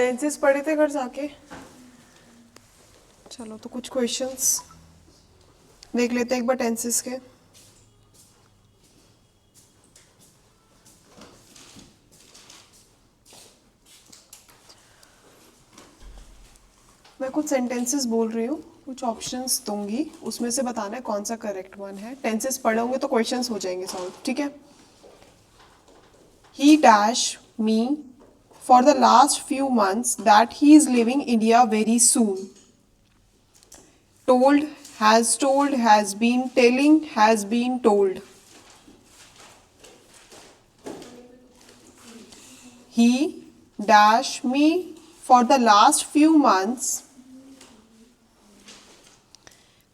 Tenses पढ़े थे घर जाके? चलो तो कुछ क्वेश्चंस देख लेते हैं एक बार टेंसेस के। मैं कुछ सेंटेंसेस बोल रही हूँ, कुछ ऑप्शंस दूंगी, उसमें से बताना है कौन सा करेक्ट वन है। टेंसेस पढ़े होंगे तो क्वेश्चंस हो जाएंगे सॉल्व, ठीक है। He dash me for the last few months that he is living India very soon. Told, has been, telling, has been told. He dash me for the last few months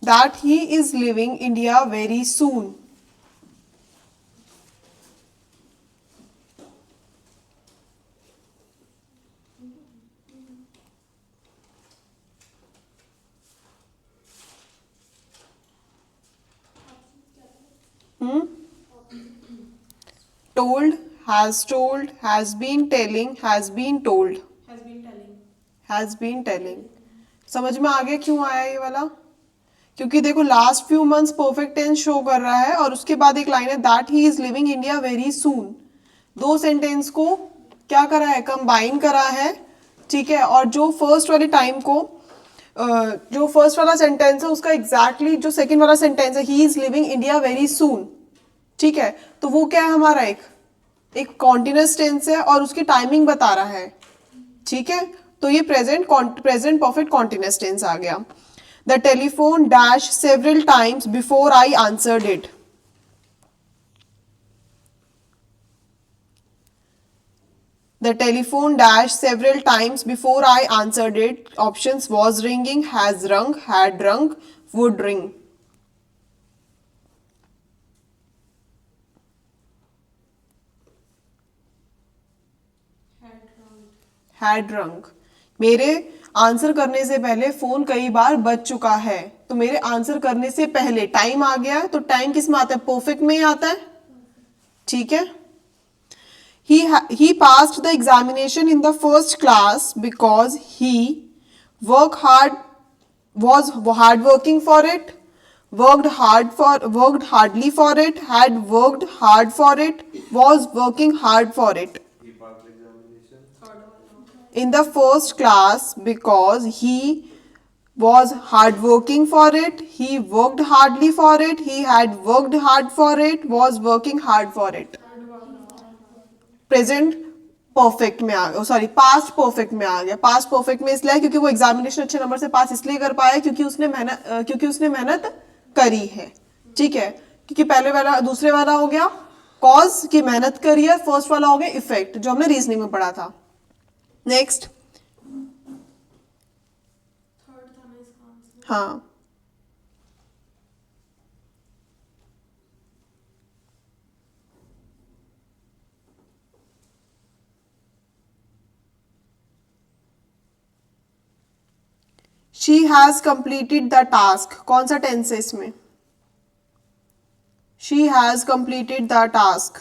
that he is leaving India very soon. Told, has been telling, has been told. Has been telling. समझ में आ गया क्यों आया ये वाला? क्योंकि देखो last few months perfect tense show कर रहा है और उसके बाद एक लाइन है that he is living India very soon. दो सेंटेंस को क्या करा है, कंबाइन करा है, ठीक है। और जो फर्स्ट वाले टाइम को जो फर्स्ट वाला सेंटेंस है उसका एग्जैक्टली जो सेकंड वाला सेंटेंस है ही इज लिविंग इंडिया वेरी सून, ठीक है। तो वो क्या है हमारा एक कॉन्टिन्यूअस टेंस है और उसकी टाइमिंग बता रहा है, ठीक है। तो ये प्रेजेंट परफेक्ट कॉन्टिन्यूअस टेंस आ गया। The telephone dash several times before I answered it. The telephone dashed several times before I answered it. Options was ringing, has rung, had rung, would ring. Had rung. मेरे answer करने से पहले phone कई बार बज चुका है। तो मेरे आंसर करने से पहले टाइम आ गया, तो टाइम किस में आता है, परफेक्ट में ही आता है, ठीक है। He passed the examination in the first class because he worked hardly for it, had worked hard for it, was working hard for it. He passed the examination In the first class because he was hard working for it, he worked hardly for it, he had worked hard for it, was working hard for it. Present perfect में आ गया, sorry past perfect में आ गया। Past perfect में इसलिए क्योंकि वो examination अच्छे number से पास इसलिए कर पाया क्योंकि उसने मेहनत करी है, ठीक है। क्योंकि पहले वाला दूसरे वाला हो गया कॉज की मेहनत करी है, फर्स्ट वाला हो गया इफेक्ट जो हमने रीजनिंग में पढ़ा था। नेक्स्ट, हाँ she has completed the task, कौन सा टेंस है इसमें? She has completed the task.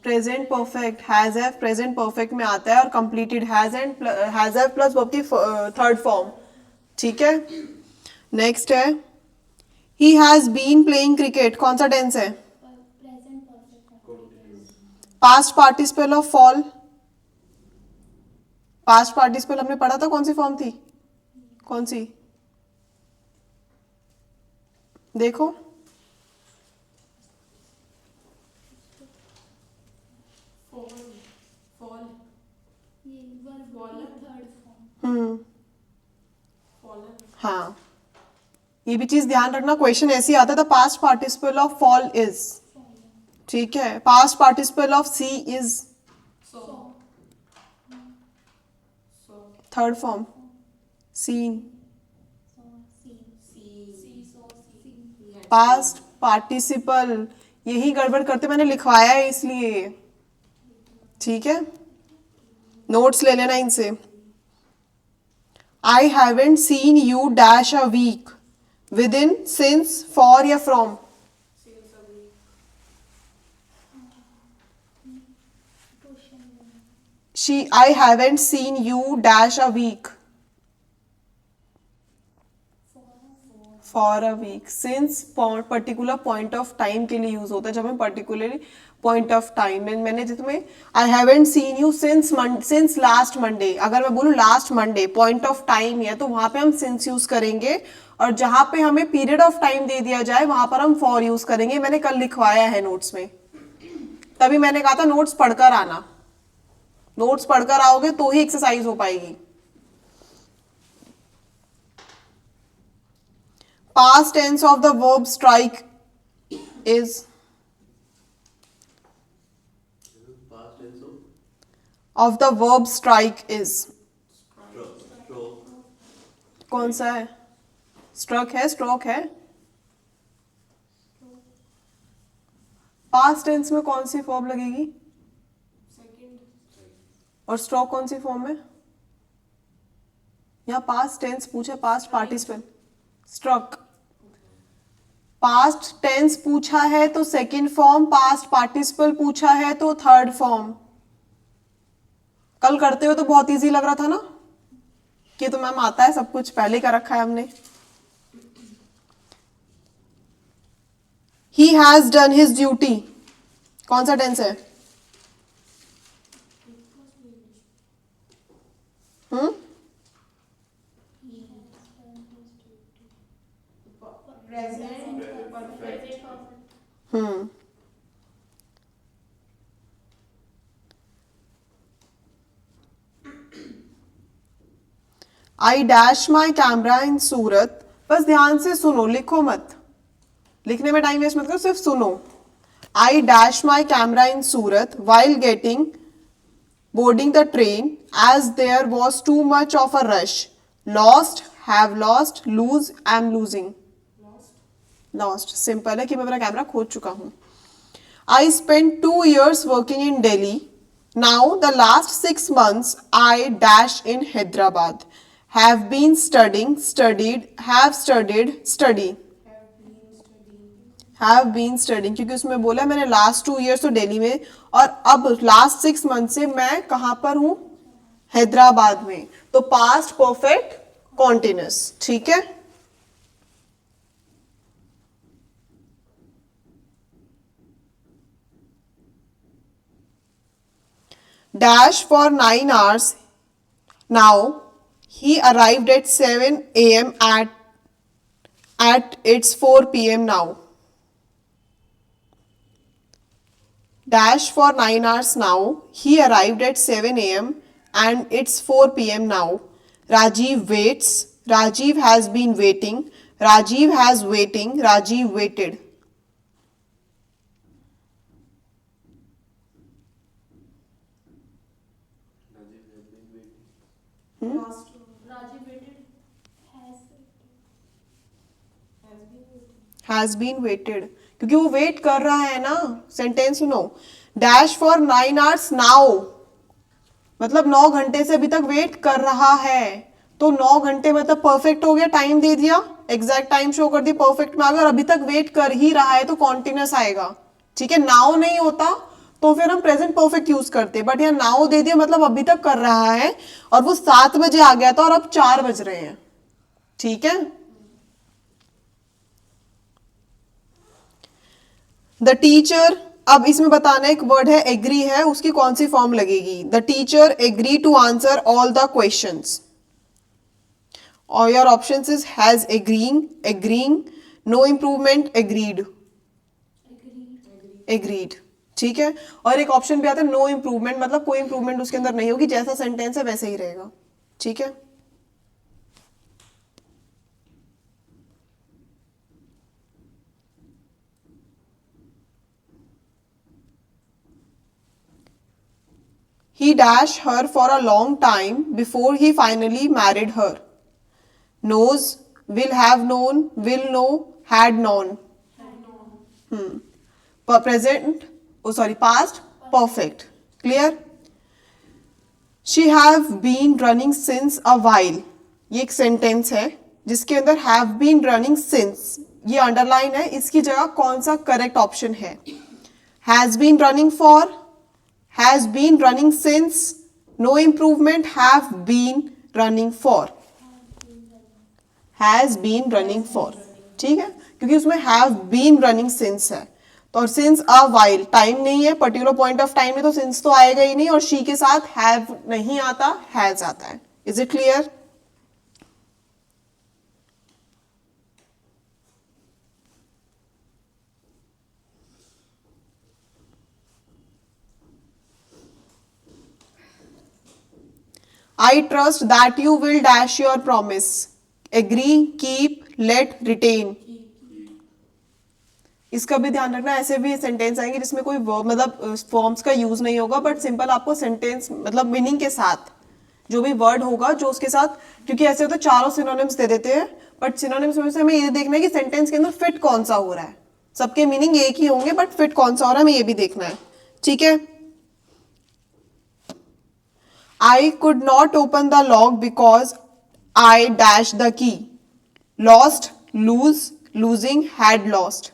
Present perfect, has have present perfect में आता है और completed has have plus verb की थर्ड फॉर्म, ठीक है। नेक्स्ट है he has been playing cricket, कौन सा टेंस है? Past participle of fall, past participle हमने पढ़ा था, कौन सी फॉर्म थी, कौन सी देखो, हाँ ये भी चीज ध्यान रखना, क्वेश्चन ऐसे ही आता था past participle of fall is, ठीक है। Past participle of see is third form seen. Past participle यही गड़बड़ करते मैंने लिखवाया है इसलिए, ठीक है। नोट्स ले लेना इनसे। I haven't seen you dash a week, with in, since, for या from? I haven't seen you dash a week. For a week. Since particular point of time के लिए यूज होता है, जब हम particularly point of time में, मैंने जिसमें I haven't seen you since last Monday, अगर मैं बोलूँ last Monday point of time है तो वहां पे हम since यूज करेंगे, और जहां पे हमें period of time दे दिया जाए वहां पर हम for यूज करेंगे. मैंने कल लिखवाया है नोट्स में, तभी मैंने कहा था नोट्स पढ़कर आना. नोट्स पढ़कर आओगे तो ही एक्सरसाइज हो पाएगी. Past tense of the verb strike is Past tense of the verb strike is stroke. कौन सा है? स्ट्रक है, स्ट्रोक है. पास्ट टेंस में कौन सी फॉर्म लगेगी? और स्ट्रोक कौन सी फॉर्म में? यहाँ पास्ट टेंस पूछे, past participle, struck. Past tense पूछा है तो सेकंड फॉर्म, पास्ट पार्टिसिपल पूछा है तो थर्ड फॉर्म. कल करते हुए तो बहुत इजी लग रहा था ना कि तो मैम आता है सब कुछ, पहले का रखा है हमने. He has done his duty. कौन सा टेंस है? I dash my camera in सूरत. बस ध्यान से सुनो, लिखो मत, लिखने में टाइम वेस्ट मत करो, सिर्फ सुनो. I dash my camera in Surat while boarding the train as there was too much of a rush. Lost, have lost, lose, am losing. Lost simple है कि मैं मेरा कैमरा खो चुका हूं. I spent 2 years working in Delhi. Now the last 6 months I dash in Hyderabad. Have been studying, studied, have studied, study. Have been studying क्योंकि उसमें बोला मैंने लास्ट 2 years तो दिल्ली में, और अब लास्ट 6 मंथ से मैं कहां पर हूं? हैदराबाद में. तो पास्ट परफेक्ट कॉन्टिन्यूस. ठीक है. Dash for 9 hours. Now he arrived at 7 a.m. at it's 4 p.m. now. Dash for 9 hours now. He arrived at 7 a.m. and it's 4 p.m. now. Rajiv waits. Rajiv has been waiting. Rajiv has waiting. Rajiv waited. Has been waited क्योंकि वो wait कर रहा है ना. Sentence सुनो. Dash for 9 hours now मतलब 9 घंटे से अभी तक वेट कर रहा है. तो 9 घंटे मतलब परफेक्ट हो गया, टाइम दे दिया, एग्जैक्ट टाइम शो कर दी, परफेक्ट में. अगर अभी तक वेट कर ही रहा है तो कॉन्टिन्यूस आएगा. ठीक है. नाउ नहीं होता तो फिर हम प्रेजेंट परफेक्ट यूज करते, बट यहाँ नाउ दे दिया मतलब अभी तक कर रहा है, और वो 7 बजे आ गया था और अब 4 बज रहे हैं. ठीक है. द टीचर, अब इसमें बताना एक वर्ड है एग्री है, उसकी कौन सी फॉर्म लगेगी? The teacher agree to answer all the questions. और your options is has agreeing, agreeing, no improvement, agreed, agreed. ठीक है. और एक ऑप्शन भी आता है नो इम्प्रूवमेंट, मतलब कोई इम्प्रूवमेंट उसके अंदर नहीं होगी, जैसा सेंटेंस है वैसे ही रहेगा. ठीक है. He dashed her for a long time before he finally married her. Knows, will have known, will know, had known. Present, oh sorry, past, perfect. Clear? She have been running since a while. ये एक sentence है जिसके अंदर have been running since, ये underline है, इसकी जगह कौन सा करेक्ट ऑप्शन है? Has been running for, has been running since, no improvement, have been running for, has been running for, ठीक है, क्योंकि उसमें हैव बीन रनिंग सिंस है, तो और सिंस अ वाइल टाइम नहीं है, पर्टिकुलर पॉइंट ऑफ टाइम में, तो सिंस तो आएगा ही नहीं, और शी के साथ हैव नहीं आता, हैज आता है। Is it clear? I trust that you will dash your promise. Agree, keep, let, retain. इसका भी ध्यान रखना, ऐसे भी सेंटेंस आएंगे जिसमें कोई verb मतलब फॉर्म्स का यूज नहीं होगा, बट सिंपल आपको सेंटेंस मतलब मीनिंग के साथ जो भी वर्ड होगा जो उसके साथ, क्योंकि ऐसे होता है चारों सिनोनिम्स दे देते हैं, बट सिनोनिम्स में से हमें ये देखना है कि सेंटेंस के अंदर फिट कौन सा हो रहा है। सबके मीनिंग एक ही होंगे बट फिट कौन सा हो रहा है हमें ये भी देखना है, ठीक है। I could not open the lock because I dashed the key. Lost, lose, losing, had lost.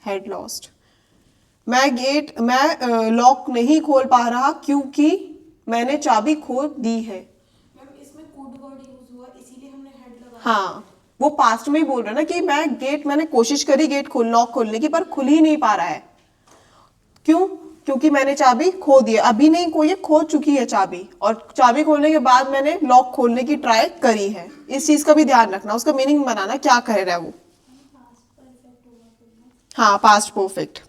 Had lost. मैं लॉक नहीं खोल पा रहा क्योंकि मैंने चाबी खो दी है। मैम इसमें could word यूज हुआ इसीलिए हमने head लगाया। हाँ, वो पास्ट में ही बोल रहा है ना कि मैंने कोशिश करी लॉक खोलने की, पर खुल ही नहीं पा रहा है। क्यों? क्योंकि मैंने चाबी खो दी है। अभी नहीं खोई है, खो चुकी है चाबी, और चाबी खोलने के बाद मैंने लॉक खोलने की ट्राई करी है। इस चीज का भी ध्यान रखना, उसका मीनिंग बनाना क्या कह रहा है वो। हाँ, past perfect.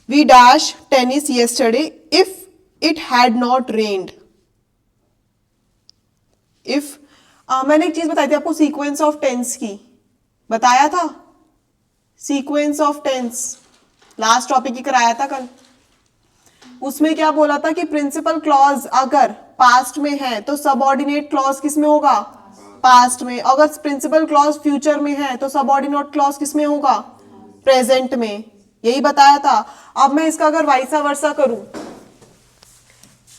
We dash tennis yesterday if it had not rained. If मैंने एक चीज बताई थी आपको, सीक्वेंस ऑफ टेंस की बताया था, sequence of tense last topic ही कराया था कल। उसमें क्या बोला था कि प्रिंसिपल क्लॉज अगर पास्ट में है तो सबऑर्डिनेट क्लॉज किस में होगा? पास्ट में। अगर प्रिंसिपल क्लॉज फ्यूचर में है तो सबऑर्डिनेट क्लॉज किस में होगा? प्रेजेंट में। यही बताया था। अब मैं इसका अगर वाइसा वर्सा करूं,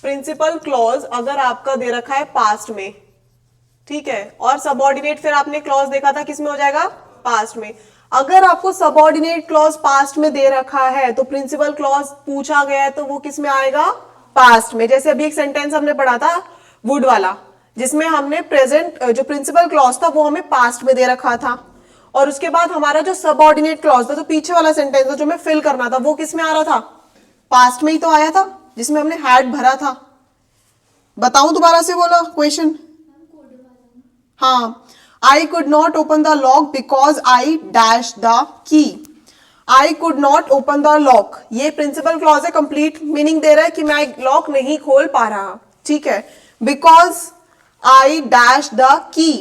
प्रिंसिपल क्लॉज अगर आपका दे रखा है पास्ट में, ठीक है, और सबऑर्डिनेट फिर आपने क्लॉज देखा था किस में हो जाएगा? पास्ट में। अगर आपको सबऑर्डिनेट क्लॉज पास्ट में दे रखा है तो प्रिंसिपल क्लॉज पूछा गया है तो वो किस में आएगा? पास्ट में। जैसे अभी एक सेंटेंस हमने पढ़ा था वुड वाला, जिसमें हमने प्रेजेंट जो प्रिंसिपल क्लॉज था वो हमें पास्ट में दे रखा था, और उसके बाद हमारा जो सबऑर्डिनेट क्लॉज था, तो पीछे वाला सेंटेंस था जो हमें फिल करना था, वो किस में आ रहा था? पास्ट में ही तो आया था, जिसमें हमने हैड भरा था। बताऊं दोबारा से बोला क्वेश्चन? हाँ, I could not open the lock because I dashed the key. I could not open the lock. ये प्रिंसिपल क्लॉज है, कंप्लीट मीनिंग दे रहा है कि मैं लॉक नहीं खोल पा रहा, ठीक है। Because I dashed the key.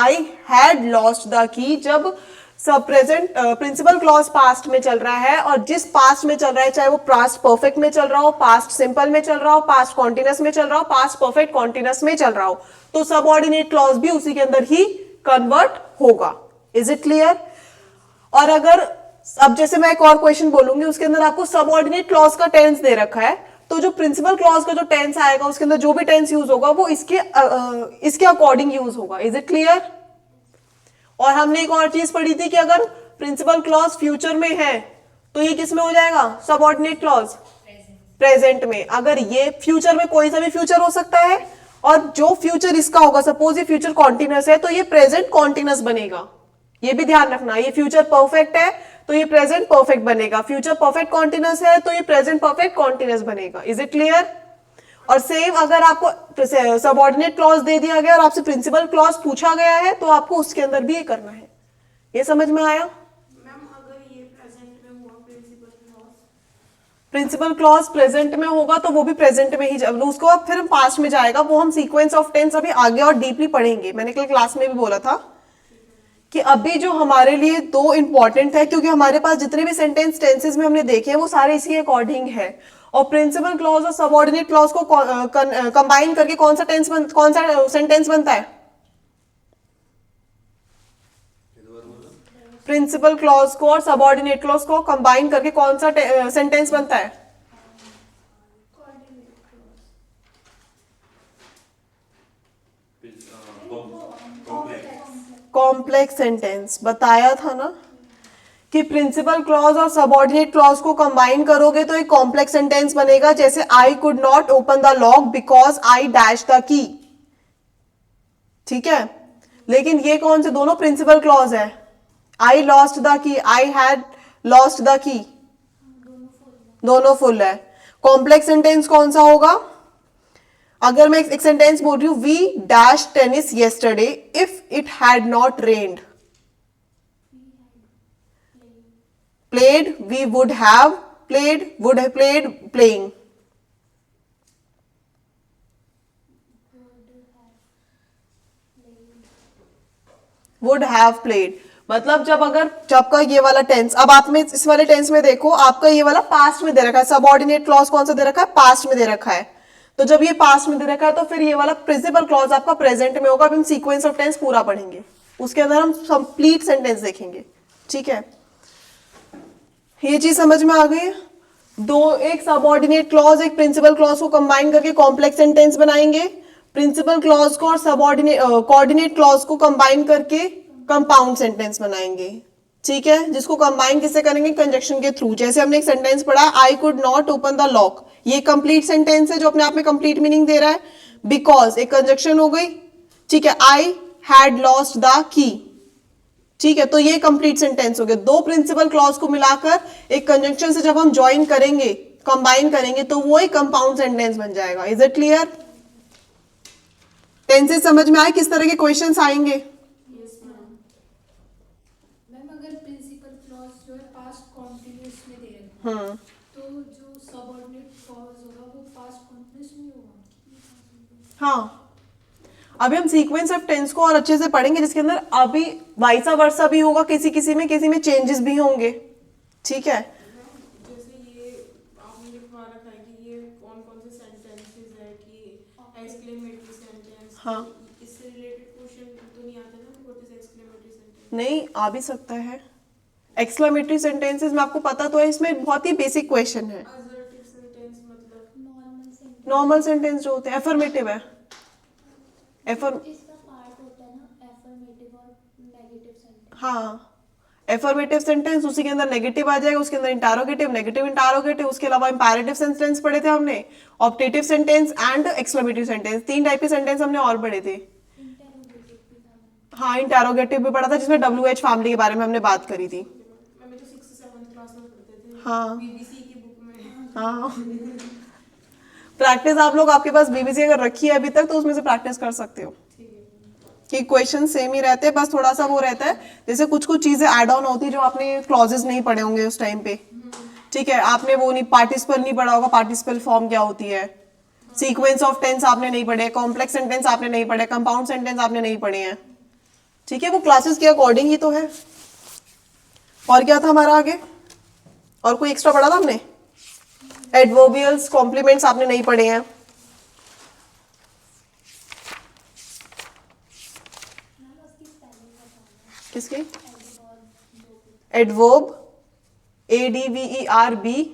I had lost the key. जब सब प्रेजेंट प्रिंसिपल क्लॉज पास्ट में चल रहा है, और जिस पास्ट में चल रहा है, चाहे वो पास्ट परफेक्ट में चल रहा हो, पास्ट सिंपल में चल रहा हो, पास्ट कॉन्टिन्यूअस में चल रहा हो, पास्ट परफेक्ट कॉन्टिन्यूअस में चल रहा हो, तो सबऑर्डिनेट क्लॉज भी उसी के अंदर ही कन्वर्ट होगा। Is it clear? और अगर अब जैसे मैं एक और क्वेश्चन बोलूंगी, उसके अंदर आपको सबऑर्डिनेट क्लॉज का टेंस दे रखा है, तो जो प्रिंसिपल क्लॉज का जो टेंस आएगा उसके अंदर जो भी टेंस यूज होगा वो इसके अकॉर्डिंग यूज होगा। Is it clear? और हमने एक और चीज पढ़ी थी कि अगर प्रिंसिपल क्लॉज फ्यूचर में है तो ये किस में हो जाएगा? सबऑर्डिनेट क्लॉज प्रेजेंट में। अगर ये फ्यूचर में कोई सा भी फ्यूचर हो सकता है, और जो फ्यूचर इसका होगा, सपोज ये फ्यूचर कॉन्टिन्यूअस है तो ये प्रेजेंट कॉन्टिन्यूअस बनेगा। ये भी ध्यान रखना, ये फ्यूचर परफेक्ट है तो ये प्रेजेंट परफेक्ट बनेगा, फ्यूचर परफेक्ट कॉन्टिन्यूअस है तो ये प्रेजेंट परफेक्ट कॉन्टिन्यूअस बनेगा। Is it clear? और सेम अगर आपको सबऑर्डिनेट क्लॉज दे दिया गया और आपसे प्रिंसिपल क्लॉज पूछा गया है तो आपको उसके अंदर भी ये करना है। ये समझ में आया? मैम अगर ये प्रेजेंट में हुआ प्रिंसिपल क्लॉज प्रेजेंट में होगा तो वो भी प्रेजेंट में ही उसको अब फिर पास्ट में जाएगा। वो हम सीक्वेंस ऑफ टेंस अभी आगे और डीपली पढ़ेंगे। मैंने कल क्लास में भी बोला था कि अभी जो हमारे लिए दो इंपॉर्टेंट है, क्योंकि हमारे पास जितने भी सेंटेंस टेंसेस में हमने देखे हैं वो सारे इसी अकॉर्डिंग है, और प्रिंसिपल क्लॉज और सबऑर्डिनेट क्लॉज को कंबाइन करके कौन सा सेंटेंस बनता है? प्रिंसिपल क्लॉज को और सबऑर्डिनेट क्लॉज को कंबाइन करके कौन सा सेंटेंस बनता है? Complex sentence. बताया था ना कि प्रिंसिपल क्लॉज और सबऑर्डिनेट क्लॉज को कंबाइन करोगे तो एक कॉम्प्लेक्स सेंटेंस बनेगा, जैसे I could not open the lock because I dash the key. ठीक है, लेकिन ये कौन से दोनों प्रिंसिपल क्लॉज है? I lost the key, I had lost the key, दोनों फुल है। कॉम्प्लेक्स सेंटेंस कौन सा होगा? अगर मैं एक सेंटेंस बोल रही हूं, we dash tennis yesterday if it had not rained. Played, we would have played, would have played, playing. Would have played, मतलब जब का ये वाला टेंस, अब आप में इस वाले टेंस में देखो, आपका ये वाला पास्ट में दे रखा है, सबऑर्डिनेट क्लॉज कौन सा दे रखा है? पास्ट में दे रखा है। तो जब ये पास्ट में दे रखा है तो फिर ये वाला प्रिंसिपल क्लॉज आपका प्रेजेंट में होगा। अब हम सीक्वेंस ऑफ टेंस पूरा पढ़ेंगे, उसके अंदर हम कंप्लीट सेंटेंस देखेंगे। ठीक है, ये चीज समझ में आ गई है? एक सबऑर्डिनेट क्लॉज एक प्रिंसिपल क्लॉज को कंबाइन करके कॉम्प्लेक्स सेंटेंस बनाएंगे, प्रिंसिपल क्लॉज को और सबऑर्डिनेट कोऑर्डिनेट क्लॉज को कंबाइन करके कंपाउंड सेंटेंस बनाएंगे। ठीक है, जिसको कंबाइन किससे करेंगे? कंजक्शन के थ्रू। जैसे हमने एक सेंटेंस पढ़ा, I could not open the lock, ये कंप्लीट सेंटेंस है जो अपने आप में कंप्लीट मीनिंग दे रहा है। बिकॉज एक कंजक्शन हो गई। ठीक है, I had lost the key. ठीक है, तो ये कंप्लीट सेंटेंस हो गया। दो प्रिंसिपल क्लॉज को मिलाकर एक कंजंक्शन से जब हम ज्वाइन करेंगे, कंबाइन करेंगे, तो वो एक कंपाउंड सेंटेंस बन जाएगा। Is it clear? टेंसेस समझ में आए? किस तरह के क्वेश्चंस आएंगे? मैम अगर प्रिंसिपल क्लॉज जो है पास्ट कॉन्टिन्यूअस में दे रहे हैं, तो जो सबऑर्डिनेट क्लॉज होगा वो पास्ट कॉन्टिन्यूअस में होगा। हाँ, अभी हम सीक्वेंस ऑफ टेंस को और अच्छे से पढ़ेंगे, जिसके अंदर अभी वाइसा वर्सा भी होगा, किसी में चेंजेस भी होंगे। ठीक है, जैसे ये आपने लिखवा रखा है कि ये कौन कौन से सेंटेंसेस है कि एक्सक्लेमेटरी सेंटेंस। हाँ, इससे रिलेटेड क्वेश्चन तो नहीं आता ना, व्हाट इज एक्सक्लेमेटरी सेंटेंस? नहीं आ भी सकता है। एक्सक्लेमेटरी सेंटेंसेस में आपको पता तो है, इसमें बहुत ही बेसिक क्वेश्चन है। असर्टिव सेंटेंस मतलब नॉर्मल सेंटेंस जो होते हैं, एफर्मेटिव है। इसका पार्ट होता है ना एफर्मेटिव और नेगेटिव सेंटेंस। हाँ, एफर्मेटिव सेंटेंस, उसी के अंदर नेगेटिव आ जाएगा, उसके अंदर इंटरोगेटिव, नेगेटिव इंटरोगेटिव, उसके अलावा इंपैरेटिव सेंटेंस पढ़े थे हमने, optative sentence and exclamative sentence. 3 type के सेंटेंस हमने और पढ़े थे। हाँ, इंटरोगेटिव भी पढ़ा था, जिसमें WH फैमिली के बारे में हमने बात करी थी। हमें तो 6th 7th क्लास में पढ़ते थे। हाँ, बीबीसी की बुक में। हाँ, प्रैक्टिस आप लोग, आपके पास बीबीसी अगर रखी है अभी तक तो उसमें से प्रैक्टिस कर सकते हो कि क्वेश्चन सेम ही रहते हैं, बस थोड़ा सा वो रहता है, जैसे कुछ चीजें ऐड ऑन होती है जो आपने क्लॉजेस नहीं पढ़े होंगे उस टाइम पे। ठीक है, आपने वो नहीं, पार्टिसिपल नहीं पढ़ा होगा, पार्टिसिपल फॉर्म क्या होती है, सीक्वेंस ऑफ टेंस आपने नहीं पढ़े, कॉम्प्लेक्स सेंटेंस आपने नहीं पढ़े, कंपाउंड सेंटेंस आपने नहीं पढ़े हैं। ठीक है, वो क्लासेस के अकॉर्डिंग ही तो है। और क्या था हमारा आगे? और कोई एक्स्ट्रा पढ़ा था हमने? एडवर्बियल्स, कॉम्प्लीमेंट्स आपने नहीं पढ़े हैं। किसके? Adverb, ADVERBIALS।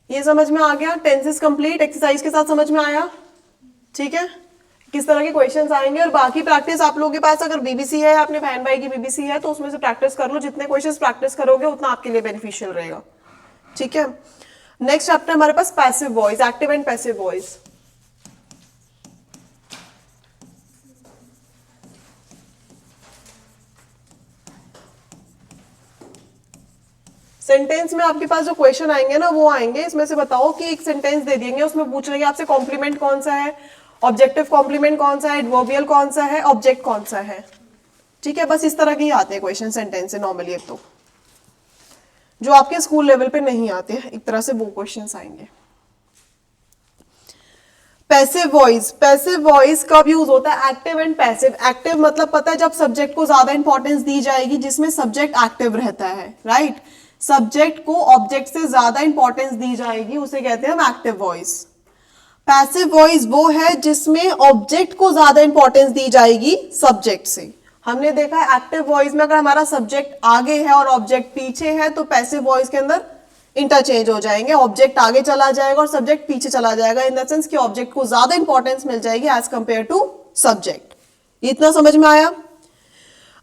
ये समझ में आ गया? टेंसेस कंप्लीट एक्सरसाइज के साथ समझ में आया? ठीक है, किस तरह के क्वेश्चंस आएंगे। और बाकी प्रैक्टिस आप लोगों के पास अगर बीबीसी है, आपने बहन भाई की बीबीसी है, तो उसमें से प्रैक्टिस कर लो। जितने क्वेश्चंस प्रैक्टिस करोगे उतना आपके लिए बेनिफिशियल रहेगा। ठीक है, नेक्स्ट चैप्टर हमारे पास passive voice, active and passive voice. Sentence में आपके पास जो क्वेश्चन आएंगे ना, वो आएंगे इसमें से बताओ कि एक सेंटेंस दे देंगे, उसमें पूछ लेंगे आपसे कॉम्प्लीमेंट कौन सा है, ऑब्जेक्टिव कॉम्प्लीमेंट कौन सा है, एडवर्बियल कौन सा है, ऑब्जेक्ट कौन सा है। ठीक है, बस इस तरह के ही आते हैं क्वेश्चन सेंटेंस से नॉर्मली, एक तो जो आपके स्कूल लेवल पे नहीं आते हैं, एक तरह से वो क्वेश्चंस आएंगे। पैसिव वॉइस, पैसिव वॉइस कब यूज होता है? Active and passive. एक्टिव मतलब पता है जब सब्जेक्ट को ज्यादा इंपॉर्टेंस दी जाएगी, जिसमें सब्जेक्ट एक्टिव रहता है, राइट। सब्जेक्ट को ऑब्जेक्ट से ज्यादा इंपॉर्टेंस दी जाएगी, उसे कहते हैं हम एक्टिव वॉइस। पैसिव वॉइस वो है जिसमें ऑब्जेक्ट को ज्यादा इंपॉर्टेंस दी जाएगी सब्जेक्ट से। हमने देखा है एक्टिव वॉइस में अगर हमारा सब्जेक्ट आगे है और ऑब्जेक्ट पीछे है, तो पैसिव वॉइस के अंदर इंटरचेंज हो जाएंगे, ऑब्जेक्ट आगे चला जाएगा और सब्जेक्ट पीछे चला जाएगा, इन द सेंस कि ऑब्जेक्ट को ज्यादा इंपॉर्टेंस मिल जाएगी एज कंपेयर टू सब्जेक्ट। इतना समझ में आया?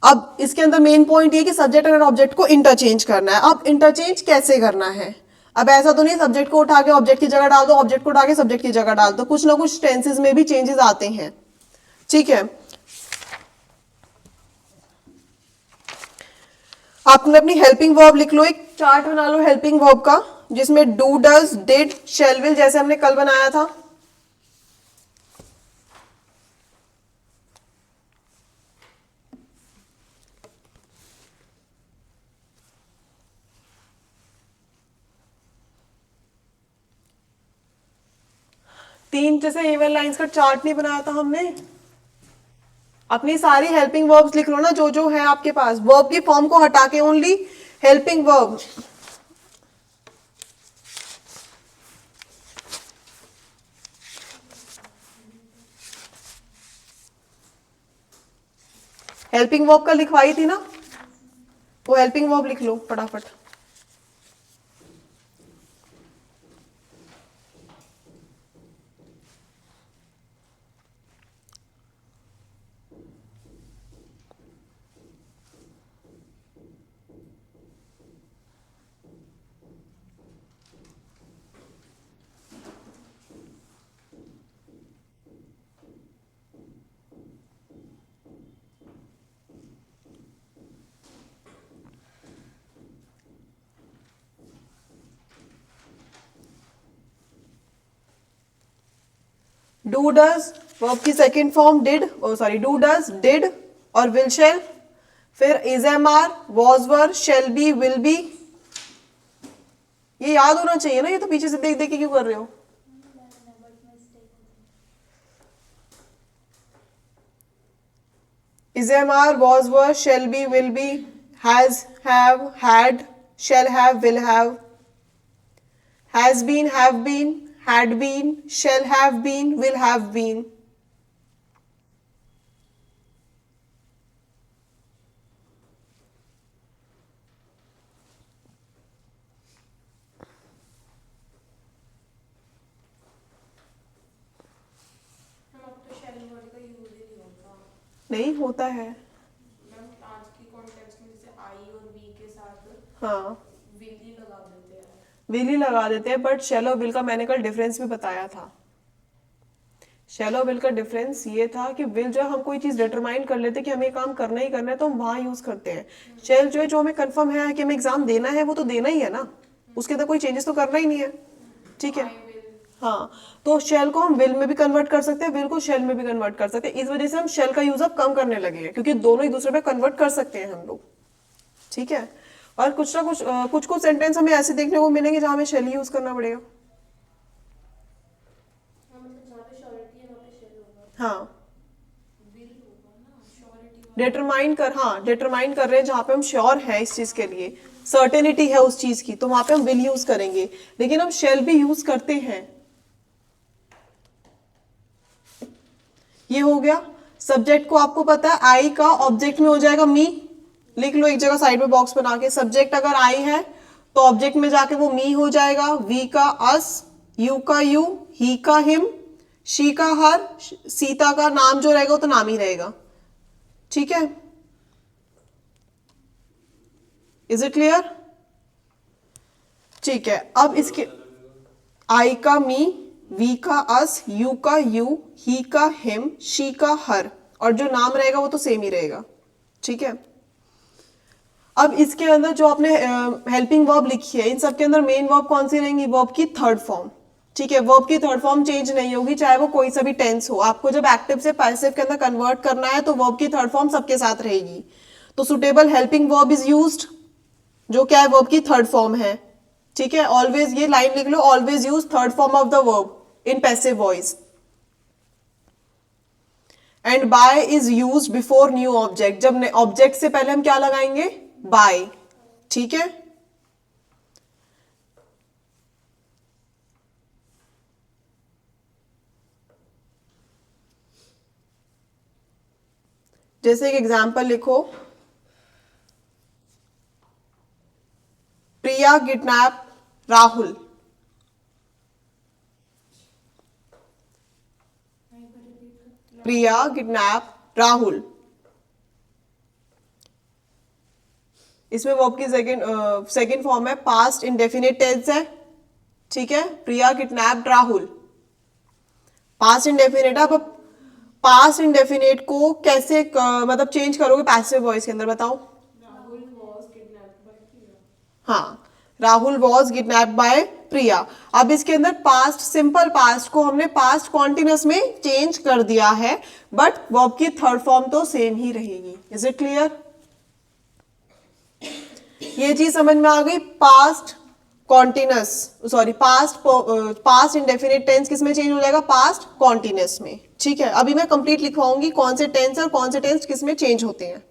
अब इसके अंदर मेन पॉइंट ये कि सब्जेक्ट और ऑब्जेक्ट को इंटरचेंज करना है। अब इंटरचेंज कैसे करना है? अब ऐसा तो नहीं सब्जेक्ट को उठा के ऑब्जेक्ट की जगह डाल दो, ऑब्जेक्ट को उठा के सब्जेक्ट की जगह डाल दो, कुछ ना कुछ टेंसेस में भी चेंजेस आते हैं, ठीक है। आपने अपनी हेल्पिंग वर्ब लिख लो, एक चार्ट बना लो हेल्पिंग वर्ब का, जिसमें do, does, did, shall, will, जैसे हमने कल बनाया था। तीन जैसे इवन लाइंस का चार्ट नहीं बनाया था हमने। अपनी सारी हेल्पिंग वर्ब्स लिख लो ना, जो जो है आपके पास, वर्ब की फॉर्म को हटा के only helping verb. Helping verb का लिखवाई थी ना, वो हेल्पिंग वर्ब लिख लो फटाफट। डू डज वर्ब की second form did, do does, did और विल शैल। फिर is am are, was were, shall be, will be. ये याद होना चाहिए ना, ये तो पीछे से देख देख के क्यों कर रहे हो? Is am are, was were, shall be, will be, has, have, had, shall have, will have, has been, have been, had been, shall have been, will have been. नहीं होता है मैम, आज की कॉन्टेक्स्ट में जैसे आई और वी के साथ हाँ, विल ही लगा देते हैं। विल ही लगा देते हैं, बट शैल और विल का मैंने कल डिफरेंस भी बताया था। शैल और विल का डिफरेंस ये था कि विल जो हम कोई चीज डिटरमाइन कर लेते कि हमें ये काम करना ही करना है, तो हम वहां यूज करते हैं। शैल जो है, जो हमें कंफर्म है कि हमें एग्जाम देना है, वो तो देना ही है ना, उसके अंदर कोई चेंजेस तो करना ही नहीं है, ठीक है। हाँ, तो शेल को हम विल में भी कन्वर्ट कर सकते हैं, विल को शेल में भी कन्वर्ट कर सकते हैं। इस वजह से हम शेल का यूज अब कम करने लगे हैं, क्योंकि दोनों एक दूसरे पे कन्वर्ट कर सकते हैं हम लोग, ठीक है। और कुछ ना कुछ कुछ सेंटेंस हमें ऐसे देखने को मिलेंगे जहां हमें शेल यूज करना पड़ेगा। हाँ, डिटरमाइन कर रहे हैं जहां पे हम श्योर है इस चीज के लिए, सर्टेनिटी है उस चीज की, तो वहां पे हम विल यूज करेंगे। लेकिन हम शेल भी यूज करते हैं। ये हो गया। सब्जेक्ट को आपको पता है आई का ऑब्जेक्ट में हो जाएगा मी, लिख लो एक जगह साइड में बॉक्स बना के। सब्जेक्ट अगर आई है तो ऑब्जेक्ट में जाके वो मी हो जाएगा। वी का अस, यू का यू, ही का हिम, शी का हर, सीता का नाम जो रहेगा वो तो नाम ही रहेगा, ठीक है। Is it clear? ठीक है। अब इसके आई का मी, वी का अस, यू का यू, ही का हिम, शी का हर, और जो नाम रहेगा वो तो सेम ही रहेगा, ठीक है। अब इसके अंदर जो आपने हेल्पिंग वर्ब लिखी है, इन सब के अंदर मेन वर्ब कौन सी रहेंगी? वर्ब की थर्ड फॉर्म, ठीक है। वर्ब की थर्ड फॉर्म चेंज नहीं होगी, चाहे वो कोई सा भी टेंस हो। आपको जब एक्टिव से पैसिव के अंदर कन्वर्ट करना है तो वर्ब की थर्ड फॉर्म सबके साथ रहेगी। तो suitable helping verb is used, जो क्या है वर्ब की थर्ड फॉर्म है, ठीक है। ऑलवेज, ये लाइन लिख लो, always use third form of the verb in passive voice. And by is used before new object, जब ऑब्जेक्ट से पहले हम क्या लगाएंगे? बाय, ठीक है। जैसे एक एग्जाम्पल लिखो, प्रिया किडनैप राहुल। प्रिया किडनैप राहुल। इसमें वर्ब की सेकंड फॉर्म है, पास्ट इंडेफिनिट टेंस है, ठीक है। प्रिया किडनैप्ड राहुल, पास्ट इंडेफिनिट। अब पास्ट इंडेफिनिट को कैसे मतलब चेंज करोगे पैसिव वॉइस के अंदर, बताओ। Rahul was kidnapped by Priya. हाँ, राहुल वॉज किडनैप्ड बाय प्रिया। अब इसके अंदर पास्ट, सिंपल पास्ट को हमने पास्ट कॉन्टिन्यूस में चेंज कर दिया है, बट वर्ब की थर्ड फॉर्म तो सेम ही रहेगी। Is it clear? ये चीज समझ में आ गई। Past continuous, sorry past indefinite tense किस में चेंज हो जाएगा, पास्ट कॉन्टिन्यूस में, ठीक है। अभी मैं कंप्लीट लिखवाऊंगी कौन से टेंस और कौन से टेंस किस में चेंज होते हैं,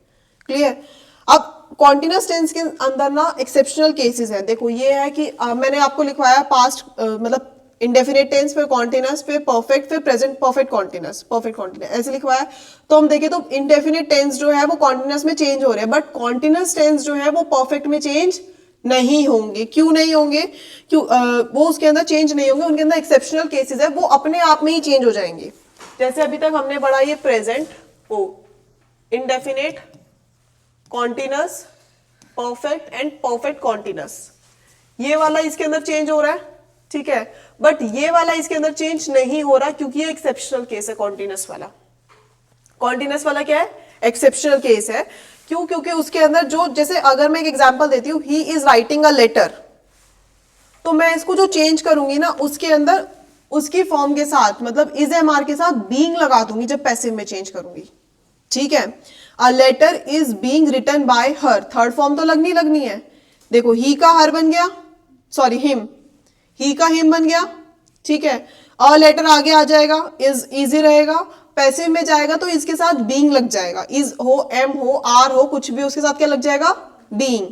क्लियर। अब कॉन्टिन्यूस टेंस के अंदर ना एक्सेप्शनल केसेस हैं। देखो ये है कि मैंने आपको लिखवाया पास्ट मतलब इंडेफिनिट टेंस, फिर कॉन्टिन्यूस, फिर परफेक्ट, फिर present perfect continuous, perfect continuous ऐसे लिखवाया। तो हम देखें तो इंडेफिनिट टेंस जो है वो कॉन्टिन्यूस में चेंज हो रहे हैं, बट कॉन्टिन्यूस टेंस जो है वो परफेक्ट में चेंज नहीं होंगे। क्यों नहीं होंगे? क्यों वो उसके अंदर चेंज नहीं होंगे, उनके अंदर एक्सेप्शनल केसेस है, वो अपने आप में ही चेंज हो जाएंगे। जैसे अभी तक हमने पढ़ा ये प्रेजेंट, वो indefinite, continuous, perfect and perfect continuous, ये वाला इसके अंदर चेंज हो रहा है, ठीक है। बट ये वाला इसके अंदर चेंज नहीं हो रहा क्योंकि ये एक्सेप्शनल केस है। कॉन्टिन्यूस वाला, कॉन्टिन्यूस वाला क्या है, एक्सेप्शनल केस है। क्यों? क्योंकि उसके अंदर जो, जैसे अगर मैं एक एग्जांपल देती हूँ, he is writing a letter, तो मैं इसको जो चेंज करूंगी ना, उसके अंदर उसकी फॉर्म के साथ मतलब इज एम आर के साथ बीइंग लगा दूंगी जब पैसिव में चेंज करूंगी, ठीक है। A letter is being written by her, third form तो लगनी है। देखो ही का हर बन गया, सॉरी हिम, ही का हिम बन गया, ठीक है। अ लेटर आगे आ जाएगा, इज इजी रहेगा। पैसिव में जाएगा तो इसके साथ बीइंग लग जाएगा, इज हो, एम हो, आर हो, कुछ भी उसके साथ क्या लग जाएगा, being.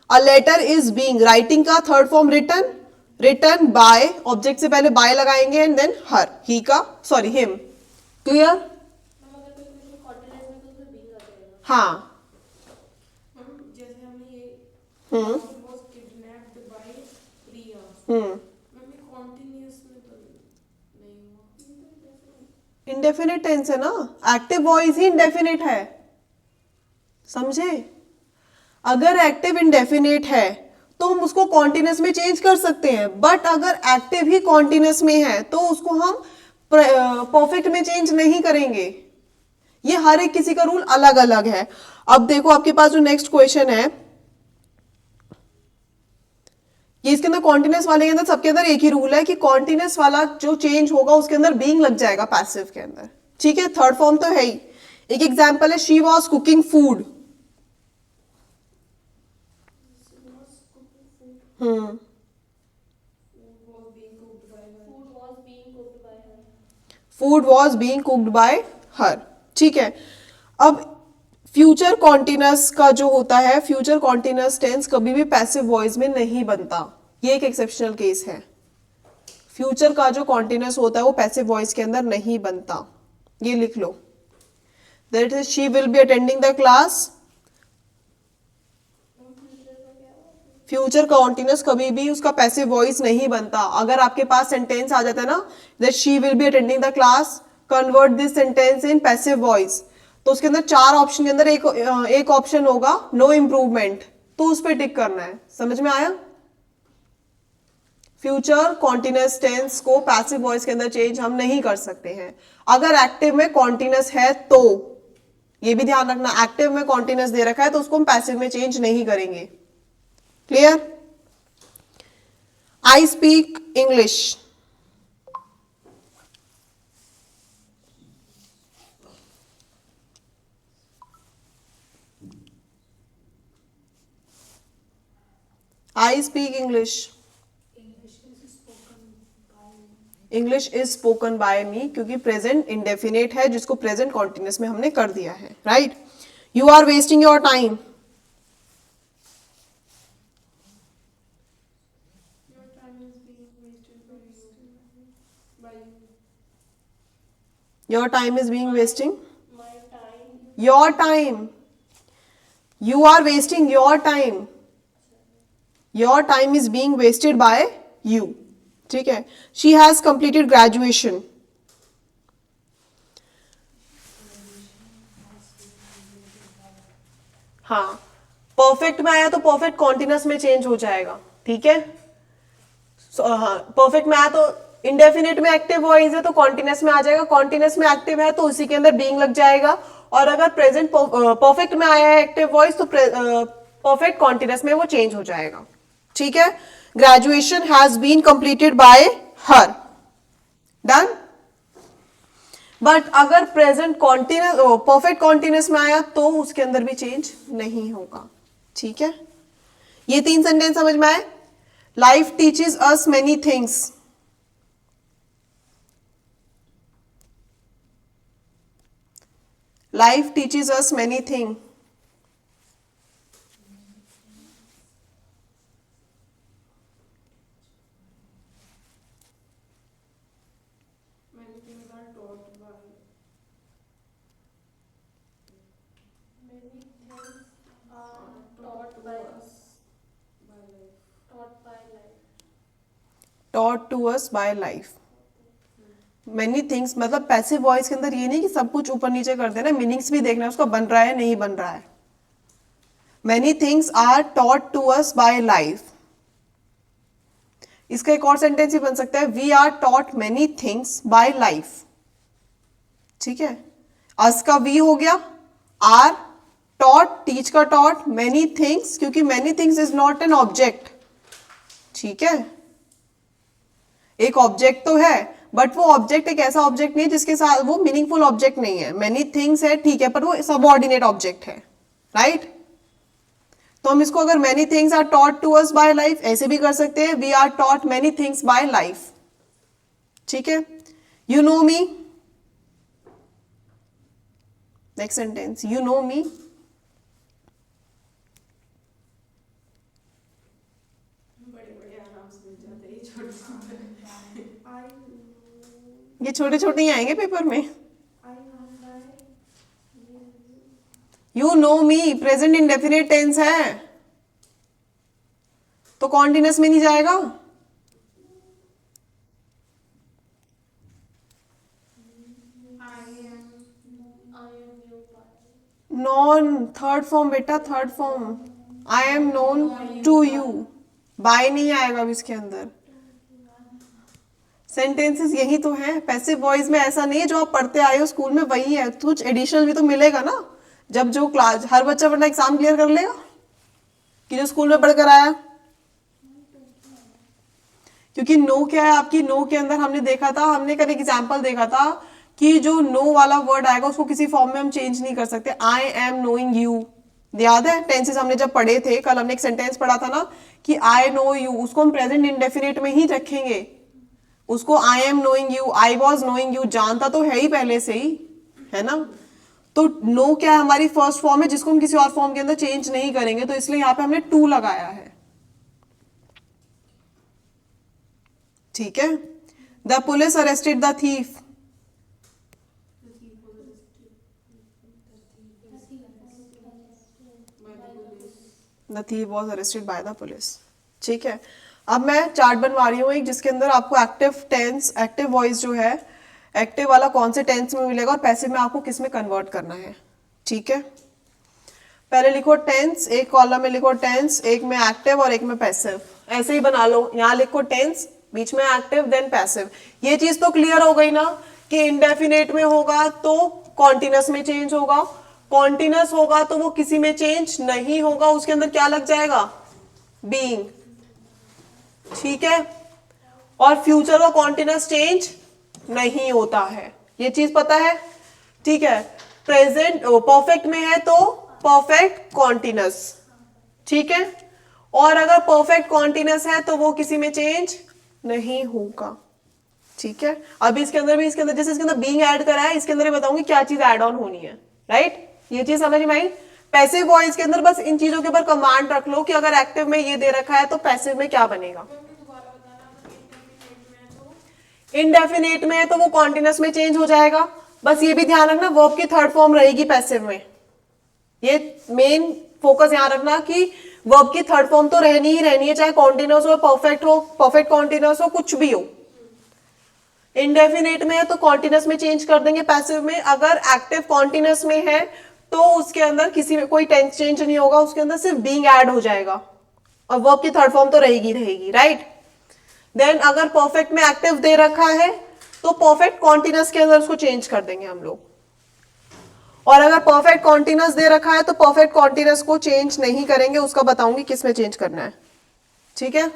A letter is being, writing का third form written, written by, object से पहले बाय लगाएंगे एंड देन हर, ही का, सॉरी हिम, क्लियर? हाँ, मैम जैसे हमने ये हम्म, Rahul was kidnapped by Priya. Ma'am ये कॉन्टिन्यूस में तो नहीं हुआ। इंडेफिनिट टेंस है ना, एक्टिव वॉइस ही इंडेफिनिट है, समझे। अगर एक्टिव इंडेफिनिट है तो हम उसको कॉन्टिन्यूस में चेंज कर सकते हैं, बट अगर एक्टिव ही कॉन्टिन्यूस में है तो उसको हम परफेक्ट में चेंज नहीं करेंगे। ये हर एक किसी का रूल अलग अलग है। अब देखो आपके पास जो नेक्स्ट क्वेश्चन है, ये इसके अंदर कॉन्टिन्यूस वाले के अंदर सबके अंदर एक ही रूल है कि कॉन्टिन्यूस वाला जो चेंज होगा उसके अंदर बीइंग लग जाएगा पैसिव के अंदर, ठीक है। थर्ड फॉर्म तो है ही। एक एग्जांपल है, she was cooking food, food was being cooked bye हर, ठीक है। अब फ्यूचर कॉन्टिन्यूस का जो होता है, फ्यूचर कॉन्टिन्यूस टेंस कभी भी पैसिव वॉइस में नहीं बनता, ये एक एक्सेप्शनल केस है। फ्यूचर का जो कॉन्टिन्यूस होता है वो पैसिव वॉइस के अंदर नहीं बनता, ये लिख लो। That is she will be attending the class. Future continuous कभी भी उसका पैसिव वॉइस नहीं बनता। अगर आपके पास सेंटेंस आ जाता है ना, that she will be attending the class, convert this sentence in passive voice, तो उसके अंदर चार ऑप्शन के अंदर एक ऑप्शन होगा नो इम्प्रूवमेंट, तो उस पर टिक करना है। समझ में आया? फ्यूचर कॉन्टिन्यूस टेंस को पैसिव वॉइस के अंदर चेंज हम नहीं कर सकते हैं। अगर एक्टिव में कॉन्टिन्यूस है तो ये भी ध्यान रखना, एक्टिव में कॉन्टिन्यूस दे रखा है तो उसको हम पैसिव में चेंज नहीं करेंगे। Clear? I speak English, I speak English, English is spoken by me, क्योंकि प्रेजेंट इंडेफिनेट है जिसको प्रेजेंट कॉन्टिन्यूस में हमने कर दिया है, right. You are wasting your time, Your time is being wasted by your time is being wasting, your time, you are wasting your time, your time is being wasted by you, ठीक है। She has completed graduation, हाँ perfect में आया तो perfect continuous में change हो जाएगा, ठीक है। परफेक्ट में आया तो इंडेफिनिट में एक्टिव वॉइस है तो कॉन्टिन्यूस में आ जाएगा, कॉन्टिन्यूस में एक्टिव है तो उसी के अंदर बीइंग लग जाएगा, और अगर प्रेजेंट परफेक्ट में आया है एक्टिव वॉइस तो परफेक्ट कॉन्टिन्यूस में वो चेंज हो जाएगा, ठीक है। Graduation has been completed by her, done. But अगर प्रेजेंट कॉन्टिन्यूस परफेक्ट कॉन्टिन्यूस में आया तो उसके अंदर भी चेंज नहीं होगा, ठीक है। ये 3 सेंटेंस समझ में आए। Life teaches us many things, life teaches us many thing, Many things are taught by. Many things are taught by us by life. taught by life. Taught to us by life. Many things मतलब passive voice के अंदर ये नहीं कि सब कुछ ऊपर नीचे कर देना, मीनिंग्स भी देखना है उसका बन रहा है नहीं बन रहा है। Many things are taught to us by life. इसका एक और सेंटेंस ही बन सकता है, we are taught many things by life, ठीक है। अस का वी हो गया, आर, टॉट, टीच का टॉट, मेनी थिंग्स, क्योंकि many things is not an object, ठीक है। एक ऑब्जेक्ट तो है बट वो ऑब्जेक्ट एक ऐसा ऑब्जेक्ट नहीं है जिसके साथ वो मीनिंगफुल ऑब्जेक्ट नहीं है। मेनी थिंग्स है ठीक है, पर वो सबऑर्डिनेट ऑब्जेक्ट है, राइट। तो हम इसको अगर many things are taught to us by life ऐसे भी कर सकते हैं, we are taught many things by life, ठीक है। You know me, next sentence, you know me, बड़े बड़े आराम से मिल जाते हैं, ये छोटे छोटे। ये छोटे छोटे ही आएंगे पेपर में। You know me present indefinite tense है तो कॉन्टिन्यूस में नहीं जाएगा। नॉन थर्ड फॉर्म बेटा, third form, I am known to you, by नहीं आएगा अब इसके अंदर। सेंटेंसेस यही तो है, पैसिव वॉइस में ऐसा नहीं है जो आप पढ़ते आए हो स्कूल में वही है, कुछ एडिशनल भी तो मिलेगा ना। जब जो क्लास हर बच्चा वरना एग्जाम क्लियर कर लेगा कि जो स्कूल में पढ़कर आया, क्योंकि नो क्या है आपकी, नो के अंदर हमने देखा था, हमने कल एग्जाम्पल देखा था कि जो नो वाला वर्ड आएगा उसको किसी फॉर्म में हम चेंज नहीं कर सकते। आई एम नोइंग यू, याद है टेंसेस हमने जब पढ़े थे, कल हमने एक सेंटेंस पढ़ा था ना कि आई नो यू, उसको हम प्रेजेंट इंडेफिनिट में ही रखेंगे। उसको I am knowing you, I was knowing you, जानता तो है ही पहले से ही, है ना। तो नो क्या है, हमारी फर्स्ट फॉर्म है जिसको हम किसी और फॉर्म के अंदर चेंज नहीं करेंगे, तो इसलिए यहां पे हमने टू लगाया है, ठीक है। The police arrested the thief, the thief was arrested by the police, ठीक है। अब मैं चार्ट बनवा रही हूँ एक जिसके अंदर आपको एक्टिव टेंस, एक्टिव वॉइस जो है, एक्टिव वाला कौन से टेंस में मिलेगा और पैसिव में आपको किस में कन्वर्ट करना है, ठीक है। पहले लिखो टेंस, एक कॉलम में लिखो टेंस, एक में एक्टिव और एक में पैसिव, ऐसे ही बना लो। यहाँ लिखो टेंस, बीच में एक्टिव, देन पैसिव। ये चीज तो क्लियर हो गई ना कि इंडेफिनेट में होगा तो कॉन्टिन्यूस में चेंज होगा, कॉन्टिन्यूस होगा तो वो किसी में चेंज नहीं होगा, उसके अंदर क्या लग जाएगा, बीइंग, ठीक है। और फ्यूचर का कॉन्टिन्यूस चेंज नहीं होता है, ये चीज पता है, ठीक है। प्रेजेंट परफेक्ट में है तो परफेक्ट कॉन्टिन्यूस, ठीक है। और अगर परफेक्ट कॉन्टिन्यूस है तो वो किसी में चेंज नहीं होगा, ठीक है। अभी इसके अंदर भी, इसके अंदर जैसे इसके अंदर बीइंग ऐड करा है, इसके अंदर भी बताऊंगी क्या चीज ऐड ऑन होनी है, राइट। ये चीज समझ में आई। पैसिव वॉइस के अंदर बस इन चीजों के ऊपर कमांड रख लो कि अगर एक्टिव में ये दे रखा है तो पैसिव में क्या बनेगा। इंडेफिनेट में है तो वो कॉन्टिन्यूस में चेंज हो जाएगा। बस ये भी ध्यान रखना वर्ब की थर्ड फॉर्म रहेगी पैसिव में, ये मेन फोकस यहां रखना कि वर्ब की थर्ड फॉर्म तो रहनी ही रहनी है, चाहे कॉन्टिन्यूअस हो, परफेक्ट कॉन्टिन्यूअस हो, कुछ भी हो। इंडेफिनेट में है तो कॉन्टिन्यूअस में चेंज कर देंगे पैसिव में। अगर एक्टिव कॉन्टिन्यूअस में है तो उसके अंदर किसी में कोई टेंस चेंज नहीं होगा, उसके अंदर सिर्फ बीइंग ऐड हो जाएगा और वर्ब की थर्ड फॉर्म तो रहेगी, राइट। देन अगर परफेक्ट में एक्टिव दे रखा है तो परफेक्ट कॉन्टिन्यूअस के अंदर उसको चेंज कर देंगे हम लोग, और अगर परफेक्ट कॉन्टिन्यूअस दे रखा है तो परफेक्ट कॉन्टिन्यूअस को चेंज नहीं करेंगे, उसका बताऊंगी किस में चेंज करना है, ठीक है।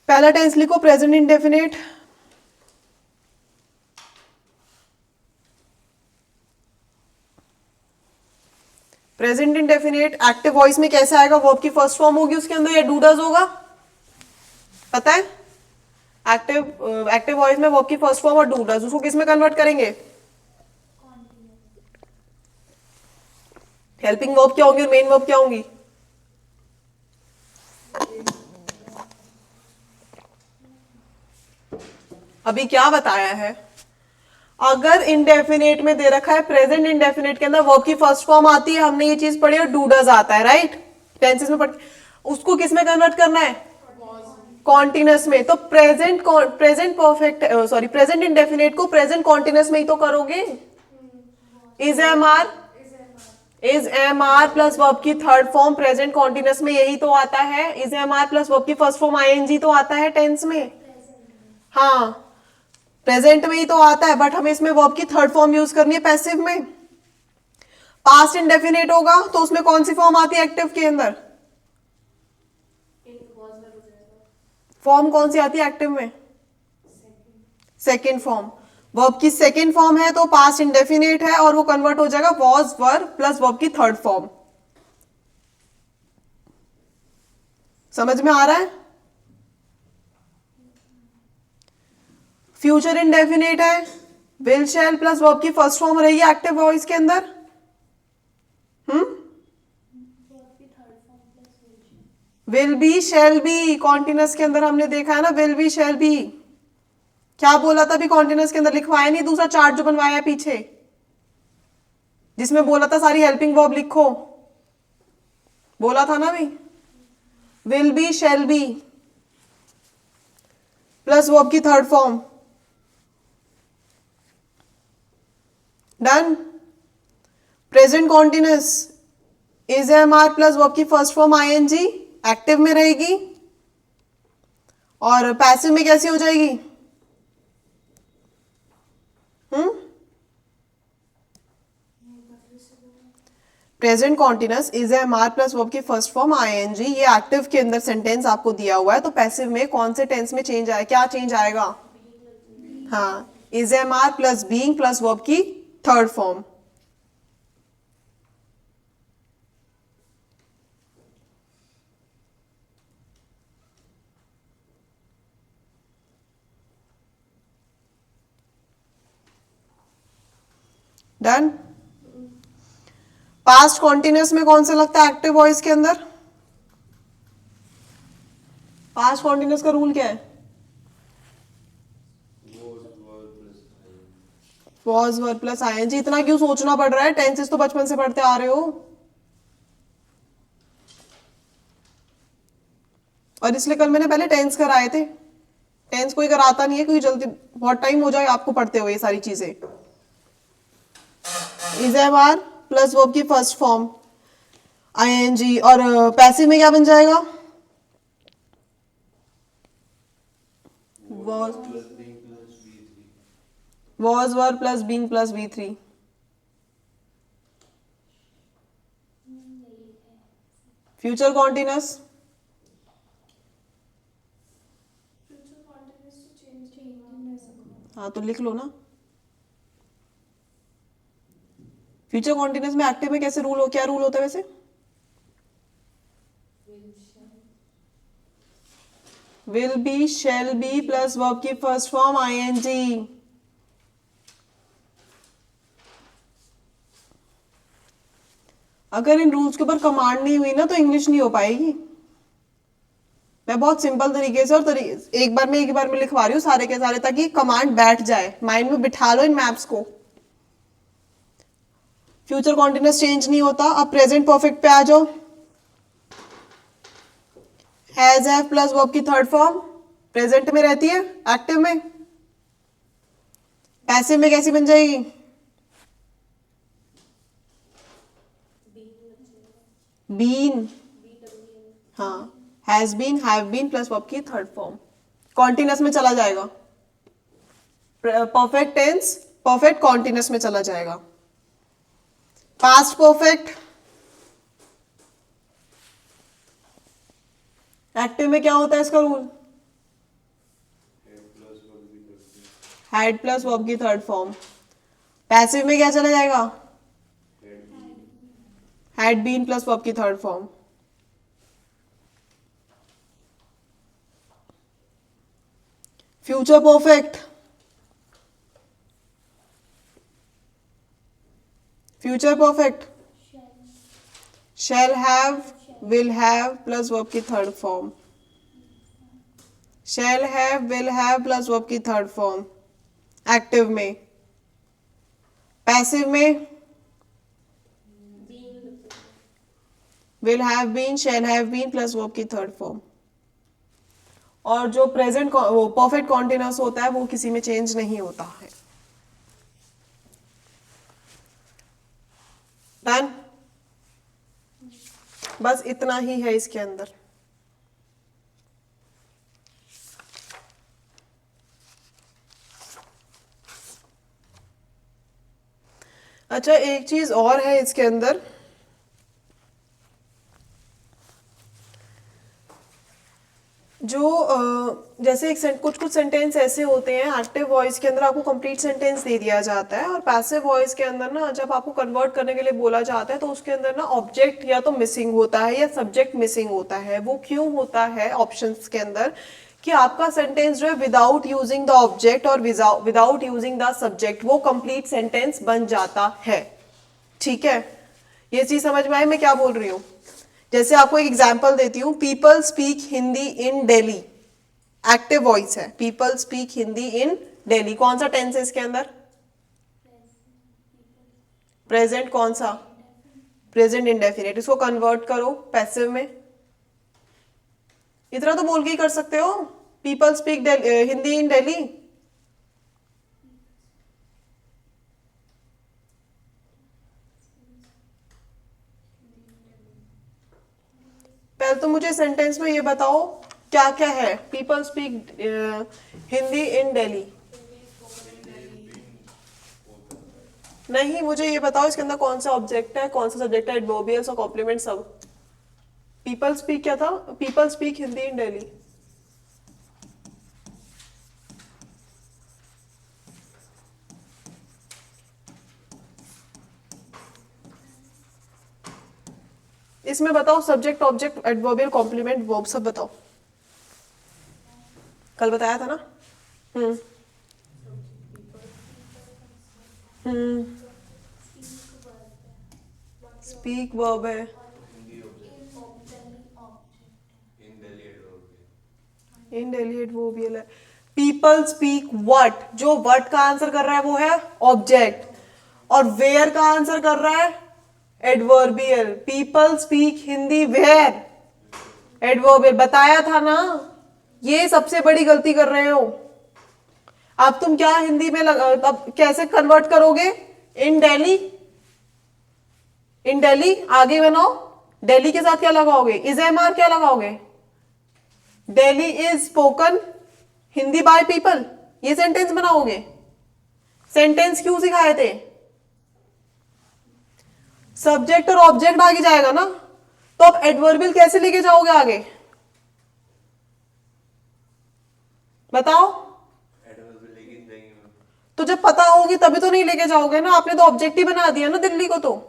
पहला टेंस लिखो present indefinite. Present indefinite active voice में कैसे आएगा? वर्ब की फर्स्ट फॉर्म होगी उसके अंदर, या डू डज होगा, पता है? एक्टिव वॉइस में वर्ब की फर्स्ट फॉर्म और डू डज, उसको किस में कन्वर्ट करेंगे? हेल्पिंग वर्ब क्या होंगी और मेन वर्ब क्या होंगी? अभी क्या बताया है? अगर इंडेफिनेट में दे रखा है, प्रेजेंट इंडेफिनेट के अंदर वर्ब की फर्स्ट फॉर्म आती है, हमने ये चीज पढ़ी, और डू डज आता है, राइट, टेंसेस में पढ़, उसको किस में कन्वर्ट करना है? कॉन्टिन्यूअस में। तो प्रेजेंट इंडेफिनेट को प्रेजेंट कॉन्टिन्यूअस में ही तो करोगे। Is am are plus verb की थर्ड फॉर्म प्रेजेंट कॉन्टिन्यूअस में यही तो आता है। Is am are plus verb की फर्स्ट फॉर्म आईएनजी तो आता है टेंस में, हाँ प्रेजेंट में ही तो आता है, बट हमें इसमें वर्ब की थर्ड फॉर्म यूज करनी है पैसिव में। पास्ट इंडेफिनेट होगा तो उसमें कौन सी फॉर्म आती है एक्टिव के अंदर? फॉर्म कौन सी आती है एक्टिव में? Second form. वर्ब की सेकेंड फॉर्म है तो पास्ट इंडेफिनेट है और वो कन्वर्ट हो जाएगा वॉज वर प्लस वर्ब की थर्ड फॉर्म। समझ में आ रहा है? फ्यूचर इंडेफिनेट है, विल शैल प्लस वर्ब की फर्स्ट फॉर्म रहेगी एक्टिव वॉइस के अंदर। Will be shall B continuous के अंदर हमने देखा है ना, विल बी शैल बी। क्या बोला था अभी कॉन्टिन्यूअस के अंदर? लिखवाया नहीं दूसरा चार्ट जो बनवाया पीछे, जिसमें बोला था सारी हेल्पिंग वर्ब लिखो, बोला था ना अभी। Will be shall be plus verb की third form, done. Present continuous is am are plus verb की फर्स्ट फॉर्म आईएनजी एक्टिव में रहेगी, और पैसिव में कैसी हो जाएगी? Present continuous is am are plus verb की फर्स्ट फॉर्म आईएनजी, ये एक्टिव के अंदर सेंटेंस आपको दिया हुआ है, तो पैसिव में कौन से टेंस में चेंज आएगा? क्या चेंज आएगा? हाँ, is am are plus being plus verb की third form. Done. Past continuous में कौन सा लगता है एक्टिव वॉइस के अंदर? पास्ट कॉन्टिन्यूअस का रूल क्या है? Was were plus ING. इतना क्यों सोचना पड़ रहा है? टेंसेस तो बचपन से पढ़ते आ रहे हो, और इसलिए कल मैंने पहले टेंस कराए थे। टेंस कोई कराता नहीं है क्योंकि जल्दी बहुत टाइम हो जाए आपको पढ़ते हुए ये सारी चीजें। Is am are plus verb की फर्स्ट फॉर्म आईएनजी, और पैसिव में क्या बन जाएगा? Was were plus being plus V3। Future continuous हाँ तो लिख लो ना। फ्यूचर कॉन्टिन्यूअस में एक्टिव में कैसे रूल हो, क्या रूल होता है वैसे? Will be shall be plus verb की फर्स्ट फॉर्म आईएनजी। अगर इन रूल्स के ऊपर कमांड नहीं हुई ना तो इंग्लिश नहीं हो पाएगी। मैं बहुत सिंपल तरीके से और एक बार में लिखवा रही हूँ सारे के सारे, ताकि कमांड बैठ जाए माइंड में, बिठा लो इन मैप्स को। फ्यूचर कॉन्टिन्यूअस चेंज नहीं होता। अब प्रेजेंट परफेक्ट पे आ जाओ। हैज हैव प्लस वर्ब की थर्ड फॉर्म प्रेजेंट में रहती है, एक्टिव में। पैसिव में कैसी बन जाएगी? बीन। हाँ, has been, have been plus verb की थर्ड फॉर्म कॉन्टिन्यूअस में चला जाएगा। परफेक्ट टेंस परफेक्ट कॉन्टिन्यूअस में चला जाएगा। पास्ट परफेक्ट एक्टिव में क्या होता है इसका रूल? हैड प्लस वर्ब की थर्ड फॉर्म। पैसिव में क्या चला जाएगा? हैड बीन प्लस वर्ब की third form. Future perfect, future perfect shall have, will have plus verb की third form. shall have, will have plus verb की third form active में। Passive में will have been, shall have been plus verb की third form. और जो present वो perfect continuous होता है वो किसी में चेंज नहीं होता है। डन। बस इतना ही है इसके अंदर। अच्छा, एक चीज और है इसके अंदर। जो जैसे कुछ सेंटेंस ऐसे होते हैं एक्टिव वॉइस के अंदर आपको कंप्लीट सेंटेंस दे दिया जाता है, और पैसिव वॉइस के अंदर ना जब आपको कन्वर्ट करने के लिए बोला जाता है तो उसके अंदर ना ऑब्जेक्ट या तो मिसिंग होता है या सब्जेक्ट मिसिंग होता है। वो क्यों होता है ऑप्शंस के अंदर? कि आपका सेंटेंस जो है विदाउट यूजिंग द ऑब्जेक्ट और विदाउट यूजिंग द सब्जेक्ट वो कंप्लीट सेंटेंस बन जाता है। ठीक है, ये चीज समझ में आई मैं क्या बोल रही हूँ? जैसे आपको एक एग्जांपल देती हूँ, people speak Hindi in Delhi, active voice है। People speak Hindi in Delhi, कौन सा टेंस है इसके अंदर? प्रेजेंट। कौन सा? Present indefinite. इसको कन्वर्ट करो पैसिव में। इतना तो बोल के ही कर सकते हो, people speak Hindi in Delhi. पहले तो मुझे सेंटेंस में ये बताओ क्या क्या है। People speak Hindi in Delhi. नहीं, मुझे ये बताओ इसके अंदर कौन सा ऑब्जेक्ट है, कौन सा सब्जेक्ट है, एडवर्बियल्स और कॉम्प्लीमेंट सब। पीपल स्पीक क्या था? People speak Hindi in Delhi. इसमें बताओ subject, object, adverbial, complement, verb सब बताओ। कल बताया था ना। स्पीक वर्ब है। इन दिल्ली एडवर्बियल है। पीपल स्पीक व्हाट, जो व्हाट का आंसर कर रहा है वो है ऑब्जेक्ट, और वेयर का आंसर कर रहा है adverbial. People speak Hindi where, adverbial. बताया था ना, ये सबसे बड़ी गलती कर रहे हो। अब तुम क्या हिंदी में अब कैसे कन्वर्ट करोगे? इन दिल्ली, इन दिल्ली आगे बनाओ। दिल्ली के साथ क्या लगाओगे? इज एम आर क्या लगाओगे? Delhi is spoken Hindi by people, ये सेंटेंस बनाओगे। सेंटेंस क्यों सिखाए थे? सब्जेक्ट और ऑब्जेक्ट आगे जाएगा ना, तो आप एडवर्बियल कैसे लेके जाओगे आगे? बताओ। तो जब पता होगी तभी तो नहीं लेके जाओगे ना, आपने तो ऑब्जेक्ट ही बना दिया ना दिल्ली को। तो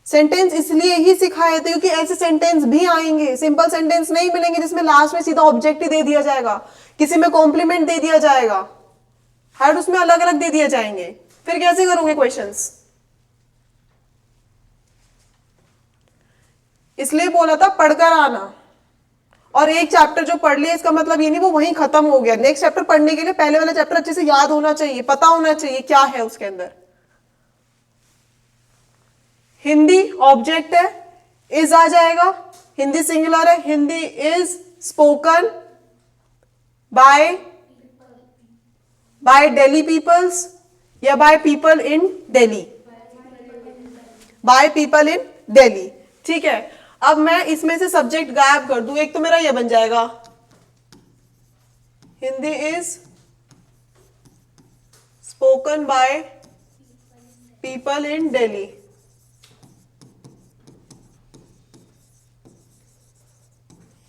सेंटेंस इसलिए ही सिखाए थे क्योंकि ऐसे सेंटेंस भी आएंगे, सिंपल सेंटेंस नहीं मिलेंगे जिसमें लास्ट में सीधा ऑब्जेक्ट ही दे दिया जाएगा, किसी में कॉम्प्लीमेंट दे दिया जाएगा, हर उसमें अलग अलग दे दिए जाएंगे। फिर कैसे करोगे क्वेश्चंस? इसलिए बोला था पढ़कर आना। और एक चैप्टर जो पढ़ लिया इसका मतलब ये नहीं वो वहीं खत्म हो गया। नेक्स्ट चैप्टर पढ़ने के लिए पहले वाला चैप्टर अच्छे से याद होना चाहिए, पता होना चाहिए क्या है उसके अंदर। हिंदी ऑब्जेक्ट है, इज आ जाएगा, हिंदी सिंगुलर है, Hindi is spoken by Delhi peoples या by people in Delhi, by people in Delhi. ठीक है, अब मैं इसमें से सब्जेक्ट गायब कर दूं, एक तो मेरा ये बन जाएगा Hindi is spoken bye people in Delhi.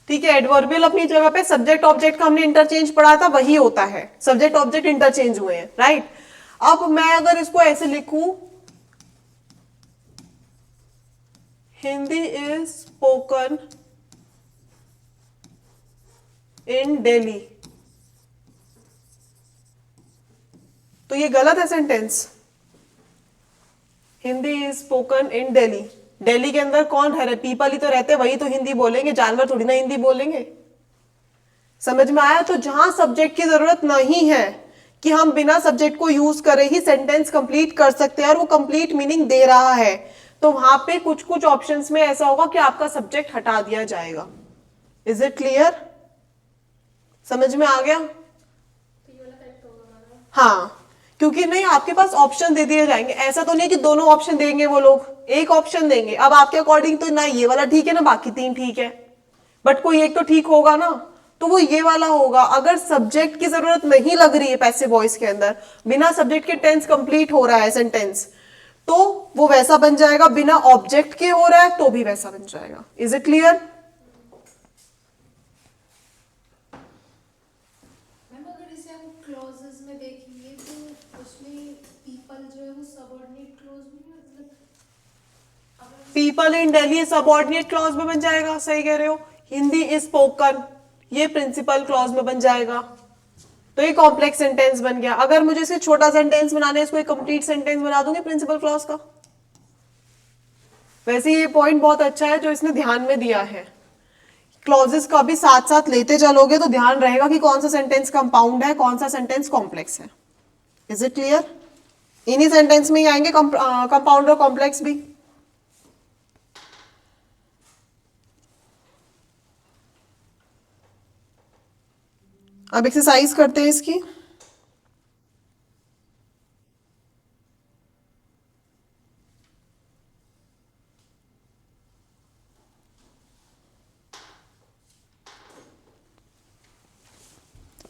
ठीक है, एडवर्बियल अपनी जगह पे, सब्जेक्ट ऑब्जेक्ट का हमने इंटरचेंज पढ़ा था, वही होता है, सब्जेक्ट ऑब्जेक्ट इंटरचेंज हुए हैं, राइट। अब मैं अगर इसको ऐसे लिखूं, Hindi is spoken in Delhi, तो ये गलत है sentence. Hindi is spoken in Delhi, Delhi के अंदर कौन रह रहे, पीपल ही तो रहते, वही तो हिंदी बोलेंगे, जानवर थोड़ी ना हिंदी बोलेंगे। समझ में आया। तो जहां सब्जेक्ट की जरूरत नहीं है कि हम बिना सब्जेक्ट को यूज करे ही सेंटेंस कंप्लीट कर सकते हैं और वो कंप्लीट मीनिंग दे रहा है, तो वहां पे कुछ कुछ ऑप्शंस में ऐसा होगा कि आपका सब्जेक्ट हटा दिया जाएगा। Is it clear? समझ में आ गया? हाँ, क्योंकि नहीं, आपके पास ऑप्शन दे दिए जाएंगे, ऐसा तो नहीं कि दोनों ऑप्शन देंगे वो लोग, एक ऑप्शन देंगे। अब आपके अकॉर्डिंग तो ना ये वाला ठीक है ना बाकी तीन ठीक है, बट कोई एक तो ठीक होगा ना, तो वो ये वाला होगा। अगर सब्जेक्ट की जरूरत नहीं लग रही है पैसिव वॉइस के अंदर, बिना सब्जेक्ट के टेंस कंप्लीट हो रहा है सेंटेंस, तो वो वैसा बन जाएगा, बिना ऑब्जेक्ट के हो रहा है तो भी वैसा बन जाएगा। Is it clear? मैम अगर इसे हम क्लॉजेस में देखेंगे तो उसमें पीपल जो है वो सबऑर्डिनेट क्लॉज में, मतलब अगर people in Delhi subordinate clause में बन जाएगा, सही कह रहे हो। हिंदी इज स्पोकन, ये प्रिंसिपल क्लॉज में बन जाएगा, तो ये कॉम्प्लेक्स सेंटेंस बन गया। अगर मुझे इसे छोटा सेंटेंस बनाना है, इसको एक कंप्लीट सेंटेंस बना दूंगी प्रिंसिपल क्लॉज का। वैसे ये पॉइंट बहुत अच्छा है जो इसने ध्यान में दिया है, क्लॉजेस का भी साथ साथ लेते चलोगे तो ध्यान रहेगा कि कौन सा सेंटेंस कंपाउंड है, कौन सा सेंटेंस कॉम्प्लेक्स है। Is it clear? इन्हीं सेंटेंस में ही आएंगे कंपाउंड और कॉम्प्लेक्स भी। अब एक्सरसाइज करते हैं इसकी।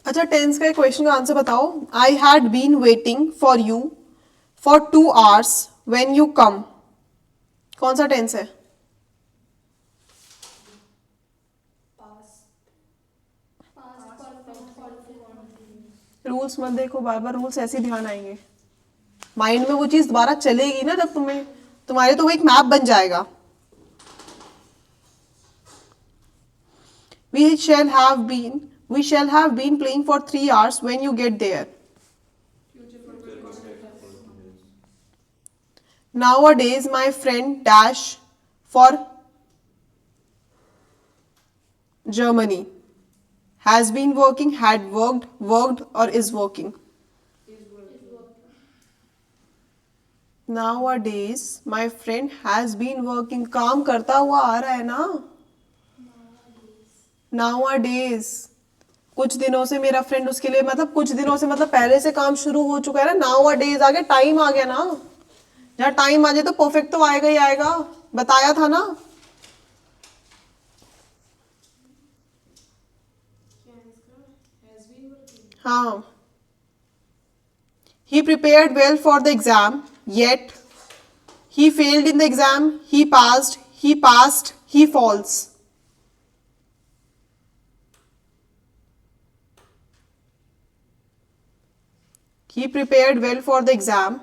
अच्छा, टेंस का एक क्वेश्चन का आंसर बताओ। I had been waiting for you for 2 hours when you come, कौन सा टेंस है? रूल्स मत देखो, बार बार रूल्स ऐसे ही ध्यान आएंगे, माइंड में वो चीज दोबारा चलेगी ना जब तुम्हें, तुम्हारे तो वो एक मैप बन जाएगा। We shall have been playing for 3 hours when you get there. Nowadays, my friend dash for Germany has been working, had worked or is working. Nowadays, my friend has been working. काम करता हुआ आ रहा है ना? Nowadays, कुछ दिनों से मेरा फ्रेंड, उसके लिए मतलब कुछ दिनों से मतलब पहले से काम शुरू हो चुका है ना। Nowadays आ गया, टाइम आ गया ना। जहाँ टाइम आ जाए तो परफेक्ट तो आएगा ही आएगा, बताया था ना। हाँ, he prepared well for the exam, yet he failed in the exam. He passed, he falls. He prepared well for the exam,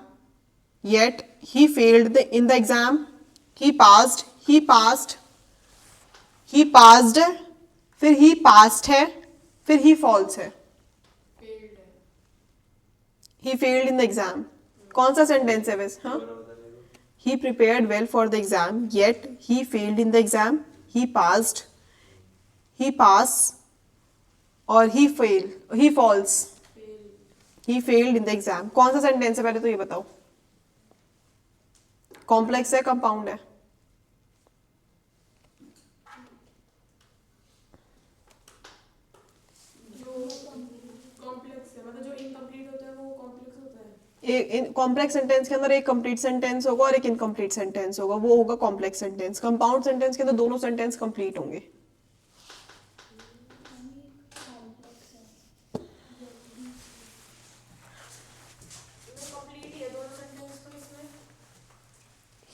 yet he failed in the exam. He passed, फिर he passed है, फिर he falls है। He failed in the exam, कौन सा sentence है वैसे? हाँ, he prepared well for the exam, yet he failed in the exam. He he pass और he falls, he failed in the exam. कौन सा सेंटेंस है पहले तो ये बताओ, कॉम्प्लेक्स है कंपाउंड है? जो कॉम्प्लेक्स है, मतलब जो इनकम्प्लीट होता है वो कॉम्प्लेक्स होता है। एक कॉम्प्लेक्स सेंटेंस के अंदर एक कंप्लीट सेंटेंस होगा और एक इनकम्प्लीट सेंटेंस होगा, वो होगा कॉम्प्लेक्स सेंटेंस। कंपाउंड सेंटेंस के अंदर दोनों सेंटेंस कंप्लीट होंगे। कंप्लीट ही है दोनों सेंटेंस तो इसमें।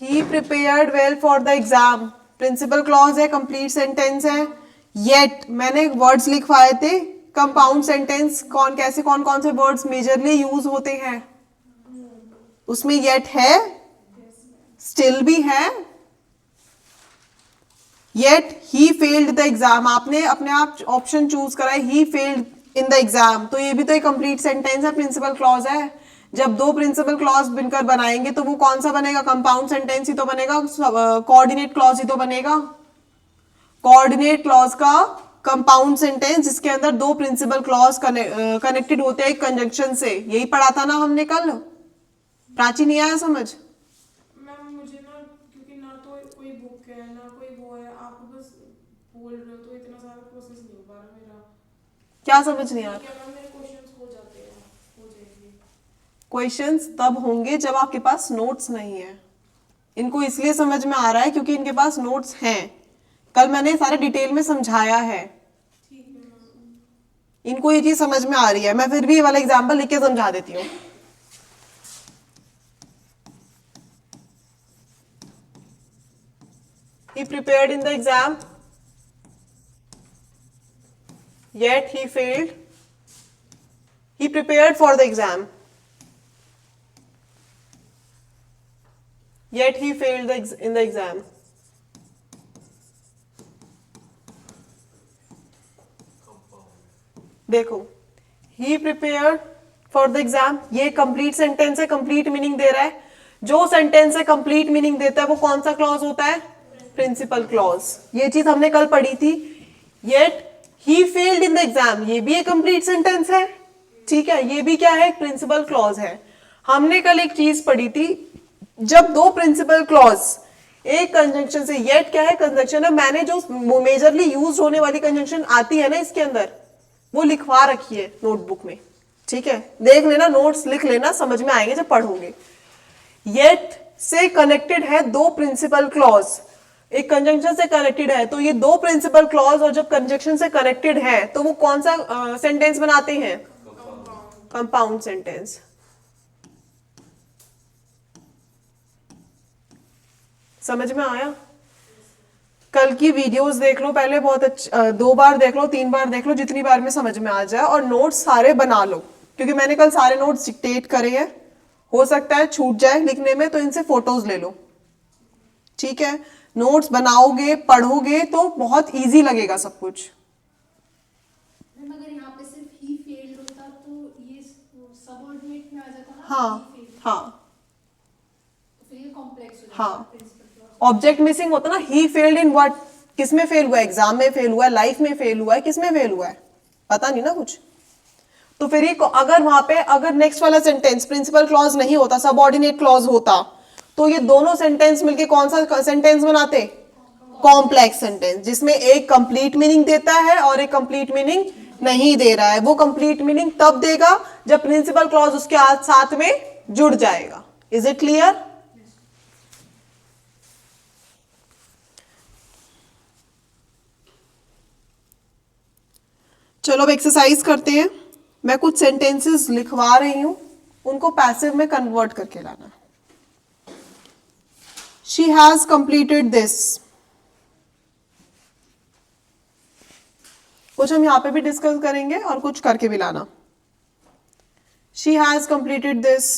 He prepared well for the exam, principal clause है, कंप्लीट सेंटेंस है। येट मैंने वर्ड्स लिखवाए थे, कंपाउंड सेंटेंस कौन कौन से वर्ड्स मेजरली यूज होते हैं, उसमें येट है, स्टिल भी है। Yet he failed the exam, आपने अपने आप ऑप्शन चूज करा है, ही फेल्ड इन द एग्जाम, तो ये भी तो एक कंप्लीट सेंटेंस है, प्रिंसिपल क्लॉज है। जब दो प्रिंसिपल क्लॉज बनकर बनाएंगे तो वो कौन सा बनेगा, कंपाउंड सेंटेंस ही तो बनेगा, कोऑर्डिनेट क्लॉज ही तो बनेगा। कोऑर्डिनेट क्लॉज का कंपाउंड सेंटेंस जिसके अंदर दो प्रिंसिपल क्लॉज कनेक्टेड होते हैं एक कंजंक्शन से, यही पढ़ा था ना हमने कल। प्राची नहीं आया समझ? मैम मुझे ना, क्योंकि ना तो कोई बुक है ना कोई वो है, आप बस बोल रहे हो तो इतना सारा प्रोसेस नहीं हो पा रहा मेरा। क्या समझ नहीं आ रहा? क्या मैम मेरे क्वेश्चंस हो जाते हैं, हो जाएंगे। क्वेश्चंस तब होंगे जब आपके पास नोट्स नहीं है। इनको इसलिए समझ में आ रहा है क्योंकि इनके पास नोट्स हैं, कल मैंने सारे डिटेल में समझाया है। ठीक है मैम। इनको ये चीज समझ में आ रही है, मैं फिर भी ये वाला एग्जाम्पल लिख के समझा देती हूँ। He prepared in the exam, yet he failed. He prepared for the exam, yet he failed in the exam. देखो, he prepared for the exam, ये कंप्लीट सेंटेंस है, कंप्लीट मीनिंग दे रहा है। जो सेंटेंस है कंप्लीट मीनिंग देता है वो कौन सा क्लॉज होता है, प्रिंसिपल क्लॉज। ये चीज हमने कल पढ़ी थी। Yet he failed in the exam, ये भी एक कंप्लीट सेंटेंस है, ठीक है, ये भी क्या है, प्रिंसिपल क्लॉज है। हमने कल एक चीज पढ़ी थी, जब दो प्रिंसिपल क्लॉज एक कंजंक्शन से, येट क्या है, कंजंक्शन है, मैंने जो मेजरली यूज होने वाली कंजंक्शन आती है ना इसके अंदर, वो लिखवा रखी है नोटबुक में, ठीक है, देख लेना, नोट्स लिख लेना, समझ में आएंगे जब पढ़ोगे। येट से कनेक्टेड है दो प्रिंसिपल क्लॉज, एक कंजंक्शन से कनेक्टेड है, तो ये दो प्रिंसिपल क्लॉज और जब कंजंक्शन से कनेक्टेड है तो वो कौन सा सेंटेंस बनाते हैं, कंपाउंड सेंटेंस। समझ में आया? कल की वीडियोस देख लो पहले, बहुत अच्छा, 2 बार देख लो, 3 बार देख लो, जितनी बार में समझ में आ जाए, और नोट्स सारे बना लो, क्योंकि मैंने कल सारे नोट्स डिक्टेट करे हैं, हो सकता है छूट जाए लिखने में, तो इनसे फोटोज ले लो, ठीक है। नोट्स बनाओगे, पढ़ोगे तो बहुत इजी लगेगा सब कुछ। मैम अगर यहाँ पे सिर्फ ही फेल्ड होता तो ये सबऑर्डिनेट में आ जाता ना, हाँ he failed। हाँ, तो फिर ये कॉम्प्लेक्स हो जाता हाँ, प्रिंसिपल क्लॉज। ऑब्जेक्ट मिसिंग होता ना, ही फेल्ड इन व्हाट, किसमें फेल हुआ है, एग्जाम में फेल हुआ है, लाइफ में फेल हुआ है, किसमें फेल हुआ है, पता नहीं ना कुछ। तो फिर ये अगर वहां पे अगर नेक्स्ट वाला सेंटेंस प्रिंसिपल क्लॉज नहीं होता, सबऑर्डिनेट क्लॉज होता, तो ये दोनों सेंटेंस मिलके कौन सा सेंटेंस बनाते, कॉम्प्लेक्स सेंटेंस, जिसमें एक कंप्लीट मीनिंग देता है और एक कंप्लीट मीनिंग नहीं दे रहा है। वो कंप्लीट मीनिंग तब देगा जब प्रिंसिपल क्लॉज उसके साथ में जुड़ जाएगा। Is it clear? चलो अब एक्सरसाइज करते हैं। मैं कुछ सेंटेंसेस लिखवा रही हूं, उनको पैसिव में कन्वर्ट करके लाना। शी हैज कंप्लीटेड दिस, कुछ हम यहां पे भी डिस्कस करेंगे और कुछ करके भी लाना। She has completed this,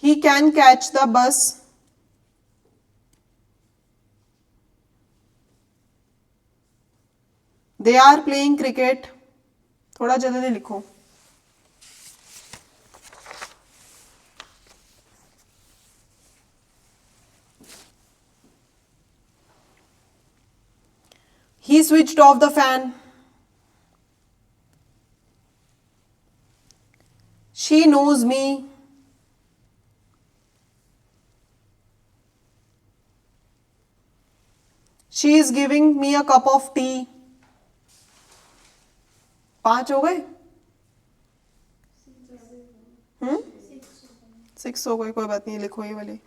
he can catch the bus, they are playing cricket, थोड़ा जल्दी लिखो। He switched off the fan. She knows me. She is giving me a cup of tea. 5 हो गए? 6 हो गए, कोई बात नहीं, लिखो ये वाले।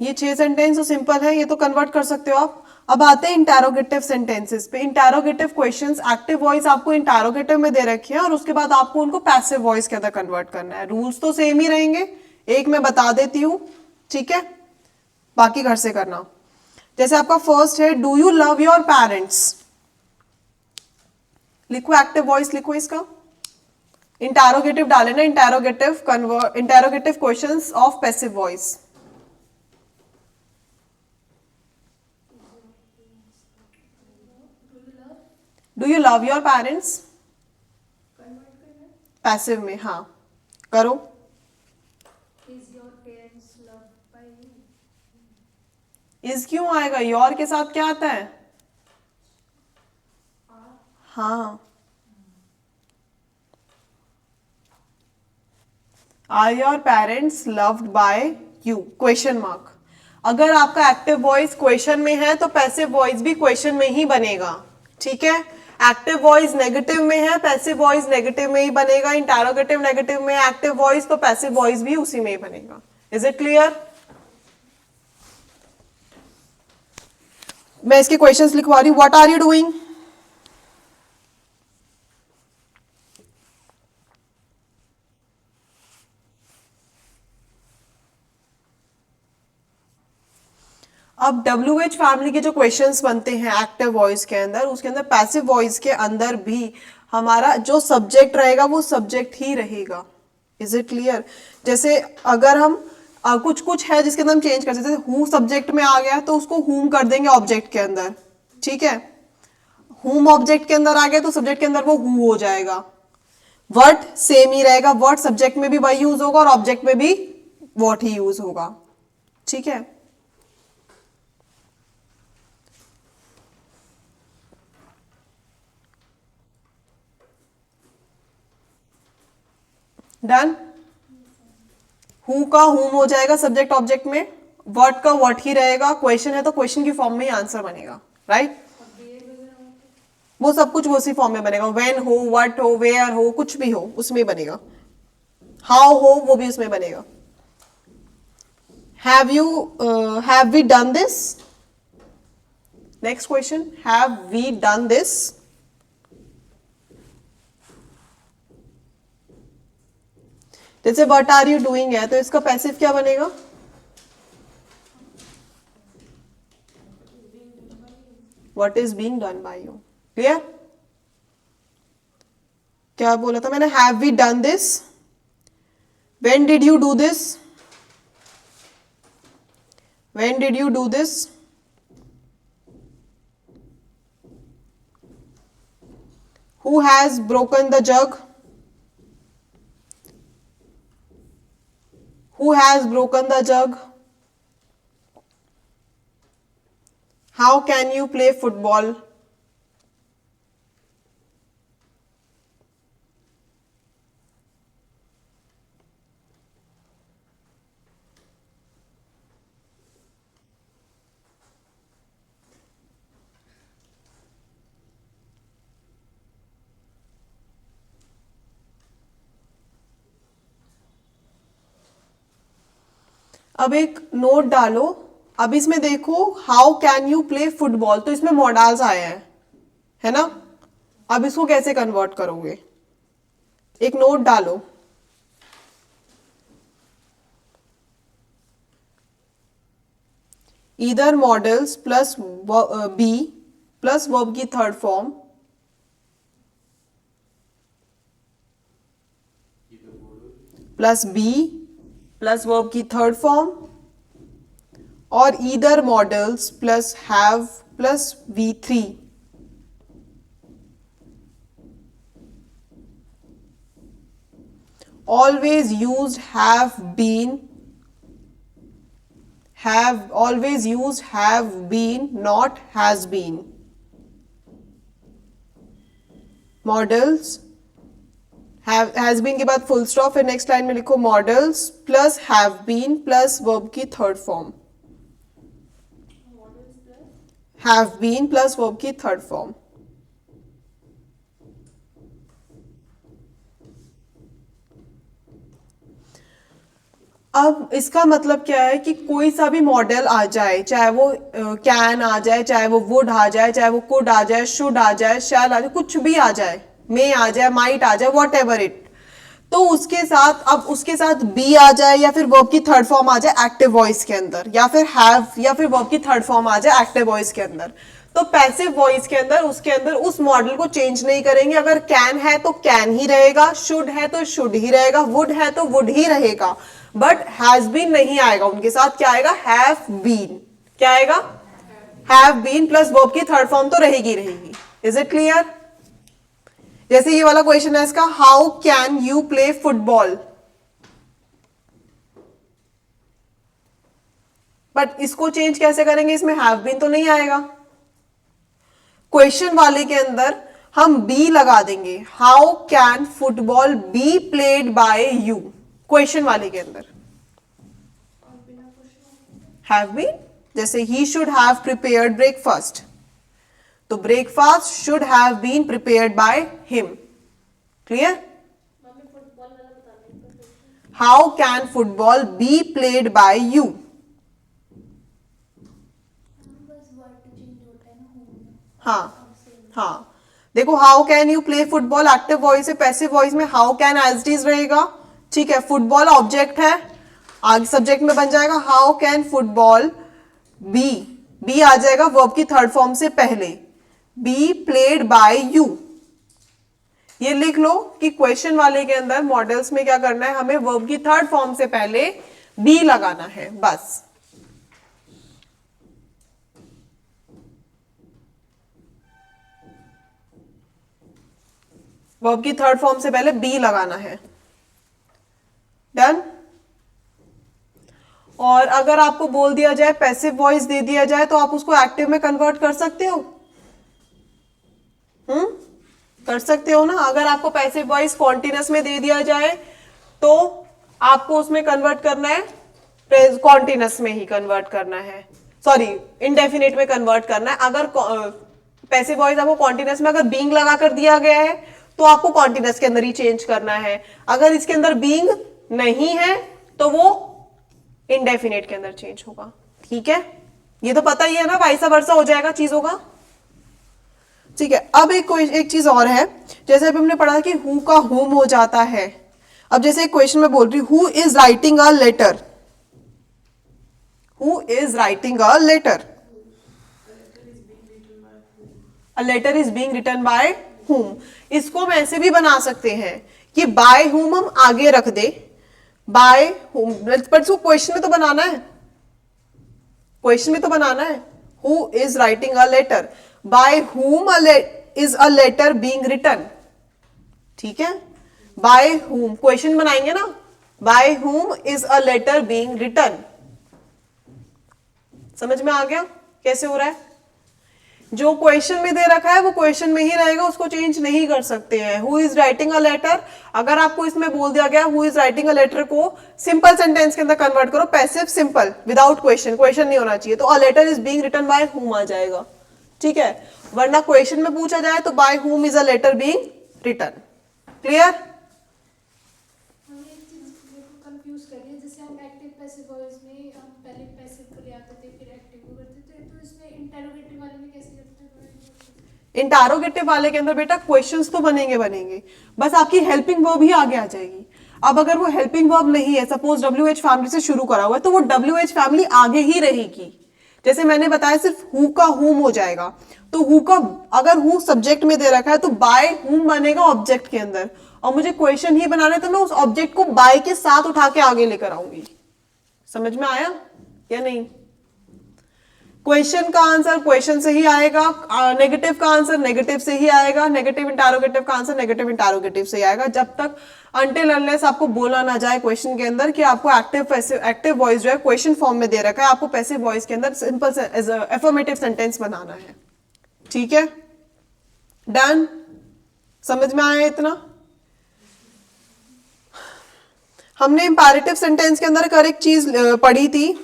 ये 6 सेंटेंस तो सिंपल है, ये तो कन्वर्ट कर सकते हो आप। अब आते हैं इंटैरोगेटिव सेंटेंसेस पे। इंटैरोगेटिव क्वेश्चंस, एक्टिव वॉइस आपको इंटैरोगेटिव में दे रखी है और उसके बाद आपको उनको पैसिव वॉइस के अंदर कन्वर्ट करना है। रूल्स तो सेम ही रहेंगे, एक मैं बता देती हूँ, ठीक है, बाकी घर से करना। जैसे आपका फर्स्ट है, do you love your parents. लिखो, एक्टिव वॉइस लिखो इसका। इंटैरोगेटिव डाले ना, interrogative questions of passive voice. Do you love your parents, passive में, हाँ करो। Is your parents loved by you. Is क्यों आएगा, योर के साथ क्या आता है? हाँ, are your parents loved by you, question mark. अगर आपका एक्टिव वॉइस क्वेश्चन में है तो पैसिव वॉइस भी क्वेश्चन में ही बनेगा, ठीक है। एक्टिव वॉइस नेगेटिव में है, पैसिव वॉइस नेगेटिव में ही बनेगा। इंटैरोगेटिव नेगेटिव में एक्टिव वॉइस, तो पैसिव वॉइस भी उसी में ही बनेगा। Is it clear? मैं इसके क्वेश्चंस लिखवा रही हूं। What are you doing? अब WH फैमिली के जो क्वेश्चंस बनते हैं एक्टिव वॉइस के अंदर, उसके अंदर पैसिव वॉइस के अंदर भी हमारा जो सब्जेक्ट रहेगा वो सब्जेक्ट ही रहेगा। Is it clear? जैसे अगर हम कुछ कुछ है जिसके अंदर हम चेंज कर सकते हैं, हु सब्जेक्ट में आ गया तो उसको हुम कर देंगे ऑब्जेक्ट के अंदर, ठीक है। हुम ऑब्जेक्ट के अंदर आ गया तो सब्जेक्ट के अंदर वो हु हो जाएगा। वर्ड सेम ही रहेगा, वर्ड सब्जेक्ट में भी वही यूज होगा और ऑब्जेक्ट में भी व्हाट ही यूज होगा, ठीक है। डन। हु का हुम हो जाएगा सब्जेक्ट ऑब्जेक्ट में, वर्ड का वर्ड ही रहेगा, क्वेश्चन है तो क्वेश्चन की फॉर्म में ही आंसर बनेगा, राइट। वो सब कुछ उसी फॉर्म में बनेगा, व्हेन हो, व्हाट हो, वेयर हो, कुछ भी हो उसमें बनेगा। हाउ हो वो भी उसमें बनेगा। Have we done this? Next question, have we done this? जैसे व्हाट आर यू डूइंग है तो इसका पैसिव क्या बनेगा? What is being done by you. Clear? क्या बोला था मैंने? Have we done this? When did you do this? When did you do this? Who has broken the jug? Who has broken the jug? How can you play football? अब एक note डालो। अब इसमें देखो, how can you play football, तो इसमें models आए हैं, है ना। अब इसको कैसे कन्वर्ट करोगे? एक नोट डालो। Either modals plus be plus verb की third form, plus be plus verb की थर्ड फॉर्म, और either modals plus have plus V3। Always used, have been, have always used have been, not has been. Modals has been के बाद full stop, फिर next line में लिखो modals plus have been plus verb की third form, have been plus verb की third form. अब इसका मतलब क्या है कि कोई सा भी मॉडल आ जाए, चाहे वो कैन आ जाए, चाहे वो वुड आ जाए, चाहे वो कुड आ जाए, शुड आ जाए, शैल आ जाए, कुछ भी आ जाए, मे आ जाए, माइट आ जाए, वॉट एवर इट, तो उसके साथ अब उसके साथ बी आ जाए या फिर वर्ब की थर्ड फॉर्म आ जाए एक्टिव वॉइस के अंदर, या फिर हैव या फिर वर्ब की थर्ड फॉर्म आ जाए एक्टिव वॉइस के अंदर, तो पैसिव वॉइस के अंदर उसके अंदर उस मॉडल को चेंज नहीं करेंगे. अगर कैन है तो कैन ही रहेगा, शुड है तो शुड ही रहेगा, वुड है तो वुड ही रहेगा, बट हैज बीन नहीं आएगा. उनके साथ क्या आएगा? Have been. क्या आएगा? हैव बीन प्लस वर्ब की थर्ड फॉर्म तो रहेगी रहेगी. Is it clear? जैसे ये वाला क्वेश्चन है इसका, how can you play football, but इसको चेंज कैसे करेंगे? इसमें हैव बीन तो नहीं आएगा. क्वेश्चन वाले के अंदर हम बी लगा देंगे, how can football be played by you. Question वाले के अंदर हैव बीन, जैसे he should have prepared breakfast, तो breakfast should have been prepared by him. Clear? How can football be played by you. हाँ हाँ, देखो how can you play football active voice है, passive voice में how can as it is रहेगा. ठीक है, football object है, आगे सब्जेक्ट में बन जाएगा how can football be, be आ जाएगा वर्ब की थर्ड फॉर्म से पहले, बी प्लेड बाय यू. ये लिख लो कि क्वेश्चन वाले के अंदर मॉडल्स में क्या करना है, हमें वर्ब की थर्ड फॉर्म से पहले बी लगाना है बस. वर्ब की थर्ड फॉर्म से पहले बी लगाना है. डन? और अगर आपको बोल दिया जाए, पैसिव वॉइस दे दिया जाए, तो आप उसको एक्टिव में कन्वर्ट कर सकते हो. कर सकते हो ना. अगर आपको पैसिव वॉइस कॉन्टिन्यूस में दे दिया जाए तो आपको उसमें कन्वर्ट करना है, कॉन्टिन्यूस में ही कन्वर्ट करना है, सॉरी इंडेफिनिट में कन्वर्ट करना है. अगर पैसिव वॉइस आपको कॉन्टिन्यूस में अगर बीइंग लगा कर दिया गया है तो आपको कॉन्टिन्यूस के अंदर ही चेंज करना है. अगर इसके अंदर बीइंग नहीं है तो वो इंडेफिनिट के अंदर चेंज होगा. ठीक है, ये तो पता ही है ना, वाइसा वर्सा हो जाएगा चीजों का. ठीक है, अब एक चीज और है, जैसे अभी हमने पढ़ा कि हु का होम हो जाता है. अब जैसे एक क्वेश्चन में बोल रही हूं, who is writing a letter, who is writing a letter, a letter is being written by whom. इसको हम ऐसे भी बना सकते हैं कि by whom हम आगे रख दे, by whom, पर इसको क्वेश्चन में तो बनाना है, क्वेश्चन में तो बनाना है. who is writing a letter, by whom is a letter being written. ठीक है, by whom क्वेश्चन बनाएंगे ना, by whom is a letter being written. समझ में आ गया कैसे हो रहा है? जो क्वेश्चन में दे रखा है वो क्वेश्चन में ही रहेगा, उसको चेंज नहीं कर सकते हैं. Who is writing a letter, अगर आपको इसमें बोल दिया गया who is writing a letter को सिंपल सेंटेंस के अंदर कन्वर्ट करो, passive simple without question, question नहीं होना चाहिए, तो a letter is being written by whom आ जाएगा. ठीक है, वरना क्वेश्चन में पूछा जाए तो by whom is a letter being written. Clear? हमें एक चीज मेरे को कंफ्यूज कर रही है, जैसे हम एक्टिव पैसिव वॉइस में हम पहले पैसिव को ले आते थे फिर एक्टिव को करते थे, तो इसमें इंटरोगेटिव वाले में कैसे करते हैं? इंटरोगेटिव वाले के अंदर बेटा क्वेश्चंस तो बनेंगे, बस आपकी हेल्पिंग वर्ब ही आगे आ जाएगी. अब अगर वो हेल्पिंग वर्ब नहीं है, सपोज WH फैमिली से शुरू करा हुआ है, तो वो WH फैमिली आगे ही रहेगी. जैसे मैंने बताया सिर्फ हु का हुम हो जाएगा, तो हु का अगर हु सब्जेक्ट में दे रखा है तो बाय हुम बनेगा ऑब्जेक्ट के अंदर, और मुझे क्वेश्चन ही बनाना है तो मैं उस ऑब्जेक्ट को बाय के साथ उठा के आगे लेकर आऊंगी. समझ में आया या नहीं? क्वेश्चन का आंसर क्वेश्चन से ही आएगा, नेगेटिव का आंसर नेगेटिव से ही आएगा, नेगेटिव इंटरोगेटिव का आंसर नेगेटिव इंटरोगेटिव से ही आएगा, जब तक अनटिल अनलेस आपको बोला ना जाए क्वेश्चन के अंदर कि आपको एक्टिव वॉइस जो है क्वेश्चन फॉर्म में दे रखा है, आपको पैसिव वॉइस के अंदर सिंपल एफर्मेटिव सेंटेंस बनाना है। ठीक है, डन, समझ में आया इतना? हमने इंपैरेटिव सेंटेंस के अंदर कर एक चीज पढ़ी थी,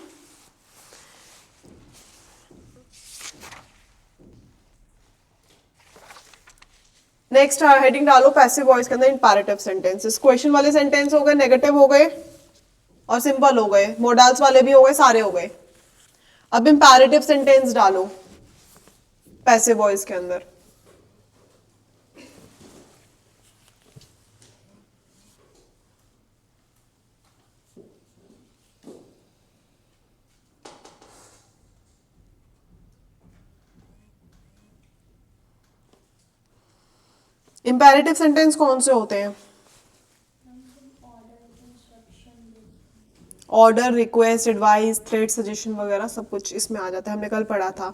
नेक्स्ट हेडिंग डालो पैसिव वॉइस के अंदर इंपैरेटिव सेंटेंसेस। क्वेश्चन वाले सेंटेंस हो गए, नेगेटिव हो गए और सिंपल हो गए, मोडाल्स वाले भी हो गए, सारे हो गए। अब इंपैरेटिव सेंटेंस डालो पैसिव वॉइस के अंदर। इंपैरेटिव सेंटेंस कौन से होते हैं? Order, request, advice, threat, suggestion वगैरह सब कुछ इसमें आ जाता है, हमने कल पढ़ा था।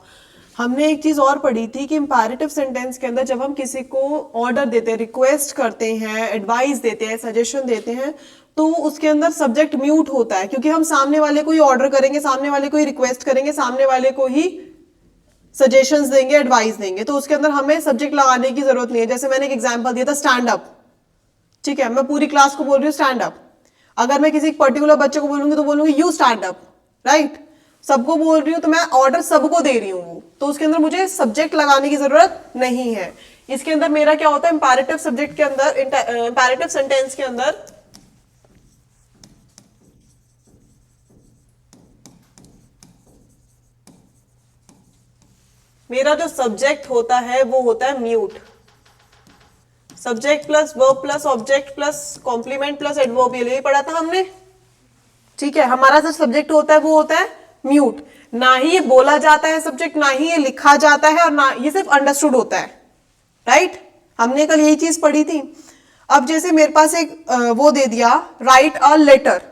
हमने एक चीज और पढ़ी थी कि इंपैरेटिव सेंटेंस के अंदर जब हम किसी को ऑर्डर देते हैं, रिक्वेस्ट करते हैं, एडवाइस देते हैं, सजेशन देते हैं, तो उसके अंदर सब्जेक्ट म्यूट होता है, क्योंकि हम सामने वाले को ही ऑर्डर करेंगे, सामने वाले को ही रिक्वेस्ट करेंगे, सामने वाले को ही सजेशंस देंगे, एडवाइस देंगे, तो उसके अंदर हमें सब्जेक्ट लगाने की जरूरत नहीं है। जैसे मैंने एक एग्जांपल दिया था स्टैंड अप, ठीक है, मैं पूरी क्लास को बोल रही हूँ स्टैंड अप, अगर मैं किसी पर्टिकुलर बच्चे को बोलूंगी तो बोलूंगी यू स्टैंड अप, राइट? सबको बोल रही हूँ तो मैं ऑर्डर सबको दे रही हूँ, तो उसके अंदर मुझे सब्जेक्ट लगाने की जरूरत नहीं है। इसके अंदर मेरा क्या होता है, इंपैरेटिव सब्जेक्ट के अंदर, इंपैरेटिव सेंटेंस के अंदर मेरा जो सब्जेक्ट होता है वो होता है mute. Subject plus verb plus object plus complement plus adverbial, यही पढ़ा था हमने, ठीक है। हमारा जो सब्जेक्ट होता है वो होता है म्यूट, ना ही ये बोला जाता है सब्जेक्ट, ना ही ये लिखा जाता है, और ना ये सिर्फ अंडरस्टूड होता है, राइट? हमने कल यही चीज पढ़ी थी। अब जैसे मेरे पास एक वो दे दिया, राइट अ लेटर,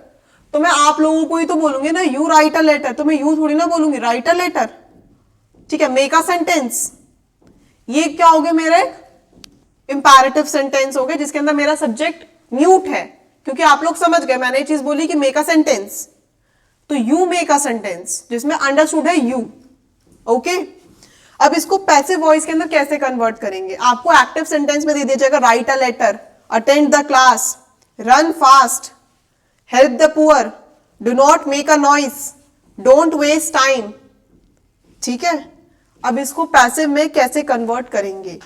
तो मैं आप लोगों को ही तो बोलूंगी ना यू राइट अ लेटर, तो मैं यू थोड़ी ना बोलूंगी, राइट अ लेटर, ठीक है। मेक अ सेंटेंस, ये क्या हो गया, मेरे इंपैरेटिव सेंटेंस हो गए जिसके अंदर मेरा सब्जेक्ट म्यूट है, क्योंकि आप लोग समझ गए मैंने ये चीज बोली कि मेक अ सेंटेंस, तो यू मेक अ सेंटेंस जिसमें अंडरस्टूड है यू, ओके। अब इसको पैसिव वॉइस के अंदर कैसे कन्वर्ट करेंगे? आपको एक्टिव सेंटेंस में दे दिया जाएगा write a letter, attend the class, run fast, help the poor, do not make a noise, don't waste time, ठीक है। अब इसको पैसिव में कैसे कन्वर्ट करेंगे?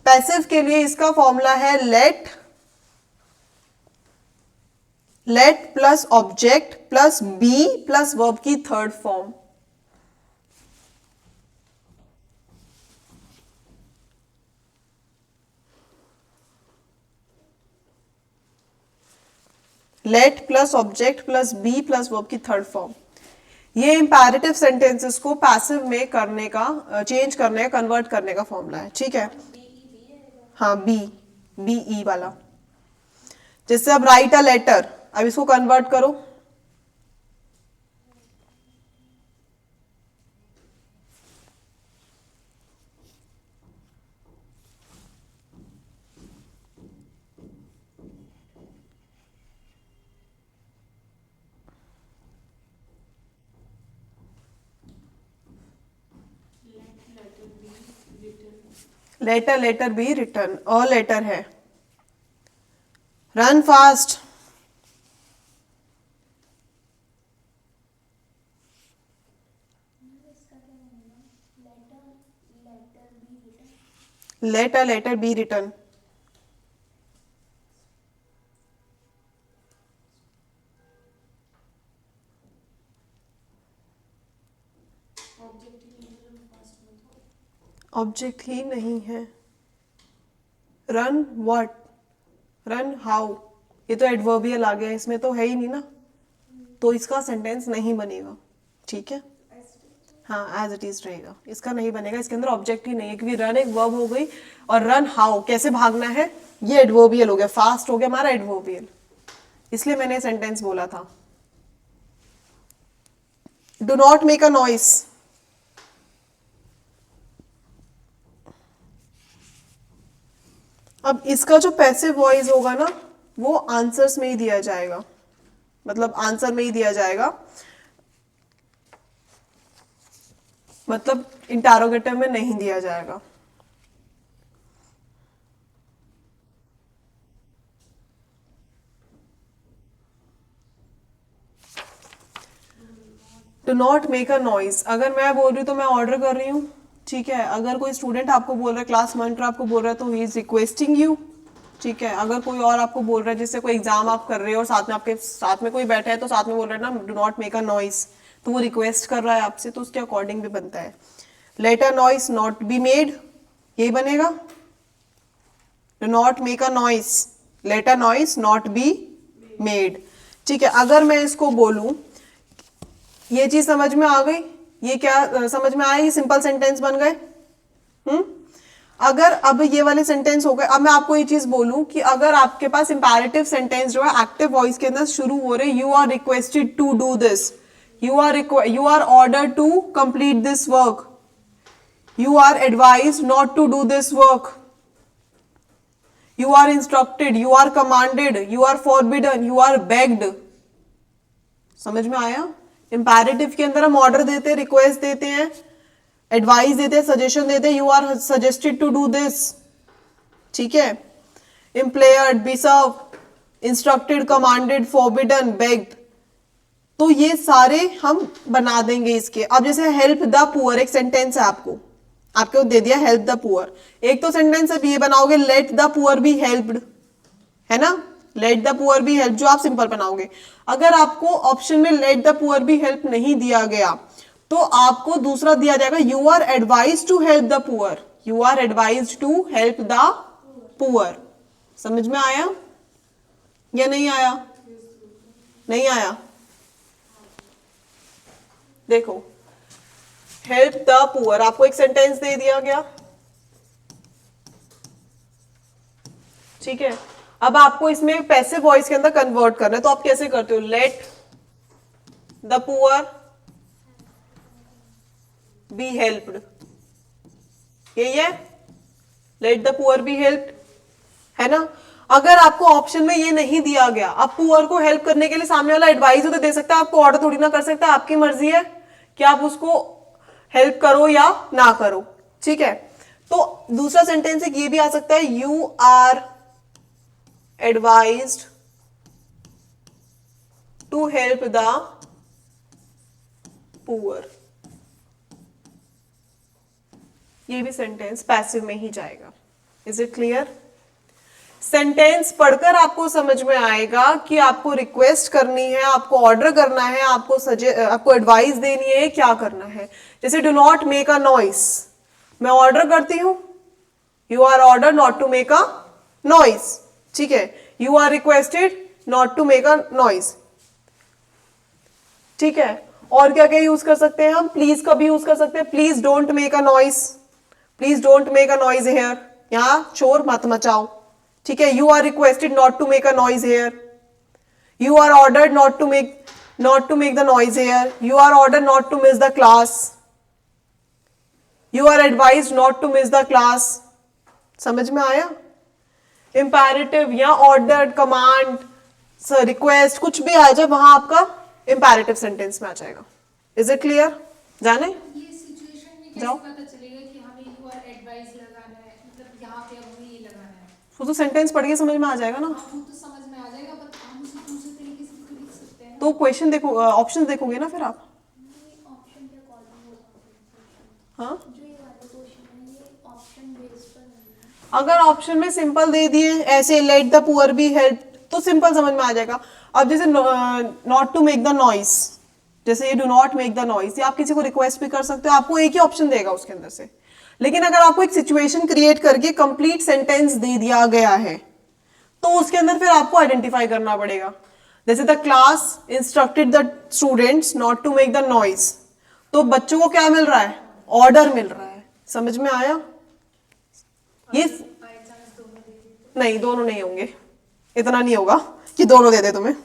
पैसिव के लिए इसका फॉर्मूला है let plus object plus be plus verb की third form. Let plus object plus be plus verb की थर्ड फॉर्म। ये इंपैरेटिव सेंटेंसेस को पैसिव में करने का, चेंज करने का, कन्वर्ट करने का फॉर्मूला है, ठीक है। हाँ, बी ई वाला। जैसे अब राइट अ लेटर, अब इसको कन्वर्ट करो, letter be written, a letter है। Run fast, let a letter be written. Object ही नहीं है। रन व्हाट, रन हाउ, ये तो एडवर्बियल आ गया, इसमें तो है ही नहीं ना, तो इसका सेंटेंस नहीं बनेगा, ठीक है। हाँ, एज इट इज रहेगा, इसका नहीं बनेगा, इसके अंदर ऑब्जेक्ट ही नहीं है, क्योंकि रन एक वर्ब हो गई, और रन हाउ, कैसे भागना है, ये एडवर्बियल हो गया, फास्ट हो गया हमारा एडवर्बियल, इसलिए मैंने सेंटेंस बोला था। Do not make a noise, अब इसका जो पैसिव वॉइस होगा ना वो आंसर्स में ही दिया जाएगा, मतलब आंसर में ही दिया जाएगा, मतलब इंटरोगेटिव में नहीं दिया जाएगा। Do not make a noise, अगर मैं बोल रही हूँ तो मैं ऑर्डर कर रही हूँ, ठीक है। अगर कोई स्टूडेंट आपको बोल रहा है, क्लास मॉनिटर आपको बोल रहा है, तो ही इज रिक्वेस्टिंग यू, ठीक है। अगर कोई और आपको बोल रहा है, जैसे कोई एग्जाम आप कर रहे हो और साथ में आपके साथ में कोई बैठा है तो साथ में बोल रहा है ना do not make a noise, तो वो रिक्वेस्ट कर रहा है आपसे, तो उसके अकॉर्डिंग भी बनता है। Let a noise not be made, यही बनेगा। Do not make a noise, let a noise not be made, ठीक है। अगर मैं इसको बोलूं, ये चीज समझ में आ गई, ये क्या समझ में आया, ये सिंपल सेंटेंस बन गए। अगर अब ये वाले सेंटेंस हो गए, अब मैं आपको ये चीज बोलूं कि अगर आपके पास इंपैरेटिव सेंटेंस जो है एक्टिव वॉइस के अंदर शुरू हो रहे, you are requested to do this, you are order to complete this work, you are advise not to do this work, you are instructed, you are commanded, you are forbidden, you are begged, समझ में आया। Imperative के अंदर हम order देते हैं, request देते हैं, एडवाइस देते हैं, सजेशन देते हैं, you are suggested to do this, ठीक है। Implored, be serve, instructed, commanded, forbidden, begged, तो ये सारे हम बना देंगे इसके। अब जैसे हेल्प द पुअर, एक सेंटेंस है आपको दे दिया हेल्प द पुअर, एक तो सेंटेंस अब ये बनाओगे let the poor be helped, है ना, let the poor be help, जो आप सिंपल बनाओगे। अगर आपको ऑप्शन में let the poor be help नहीं दिया गया तो आपको दूसरा दिया जाएगा you are advise to help the poor, you are advise to help the poor. समझ में आया या नहीं आया? नहीं आया? देखो हेल्प द पुअर, आपको एक सेंटेंस दे दिया गया, ठीक है। अब आपको इसमें पैसिव वॉइस के अंदर कन्वर्ट करना है, तो आप कैसे करते हो, late the poor be helped, यही है, let the poor be helped, है ना। अगर आपको ऑप्शन में ये नहीं दिया गया, अब पुअर को हेल्प करने के लिए सामने वाला एडवाइस तो दे सकता है, आपको ऑर्डर थोड़ी ना कर सकता, आपकी मर्जी है कि आप उसको हेल्प करो या ना करो, ठीक है। तो दूसरा सेंटेंस एक ये भी आ सकता है, you are advised to help the poor, ये भी सेंटेंस पैसिव में ही जाएगा। Is it clear? सेंटेंस पढ़कर आपको समझ में आएगा कि आपको रिक्वेस्ट करनी है, आपको ऑर्डर करना है, आपको एडवाइस देनी है, क्या करना है। जैसे do not make a noise, मैं ऑर्डर करती हूं, you are order not to make a noise, ठीक है। You are requested not to make a noise, ठीक है। और क्या क्या यूज कर सकते हैं हम, प्लीज का भी यूज कर सकते हैं, please don't make a noise, please don't make a noise here, यहां शोर मत मचाओ, ठीक है। You are requested not to make a noise here, you are ordered not to make the noise here, you are ordered not to miss the class, you are advise not to miss the class. समझ में आया? Imperative या ordered, command, request, कुछ भी आ जाए वहां आपका imperative sentence में आ जाएगा। Is it clear? जाने ये सिचुएशन में कैसे जाओ। पता चलेगा कि हमें यू आर एडवाइस लगाना है, मतलब यहाँ पे अब हमें ये लगाना है? वो तो सेंटेंस पढ़ के समझ में आ जाएगा ना। हाँ, वो तो समझ में आ जाएगा, बट हम उसे दूसरे तरीके से भी तो लिख सकते हैं ना। तो क्वेश्चन देखो, ऑप्शन देखोगे ना फिर आप। ऑप्शन के अकॉर्डिंग होगा। हाँ, जो ये वाले क्वेश्चन है ये ऑप्शन बेस पर नहीं है। अगर ऑप्शन में सिंपल दे दिए ऐसे let the poor be help, तो सिंपल समझ में आ जाएगा। अब जैसे not to make the noise, जैसे ये do not make the noise, ये आप किसी को रिक्वेस्ट भी कर सकते हो, आपको एक ही ऑप्शन देगा उसके अंदर से। लेकिन अगर आपको एक सिचुएशन क्रिएट करके कंप्लीट सेंटेंस दे दिया गया है तो उसके अंदर फिर आपको आइडेंटिफाई करना पड़ेगा। जैसे the class instructed the students not to make the noise, तो बच्चों को क्या मिल रहा है, ऑर्डर मिल रहा है। समझ में आया? ये बाय चांस दोनों दे देते। नहीं, दोनों नहीं होंगे, इतना नहीं होगा कि दोनों दे दे तुम्हें।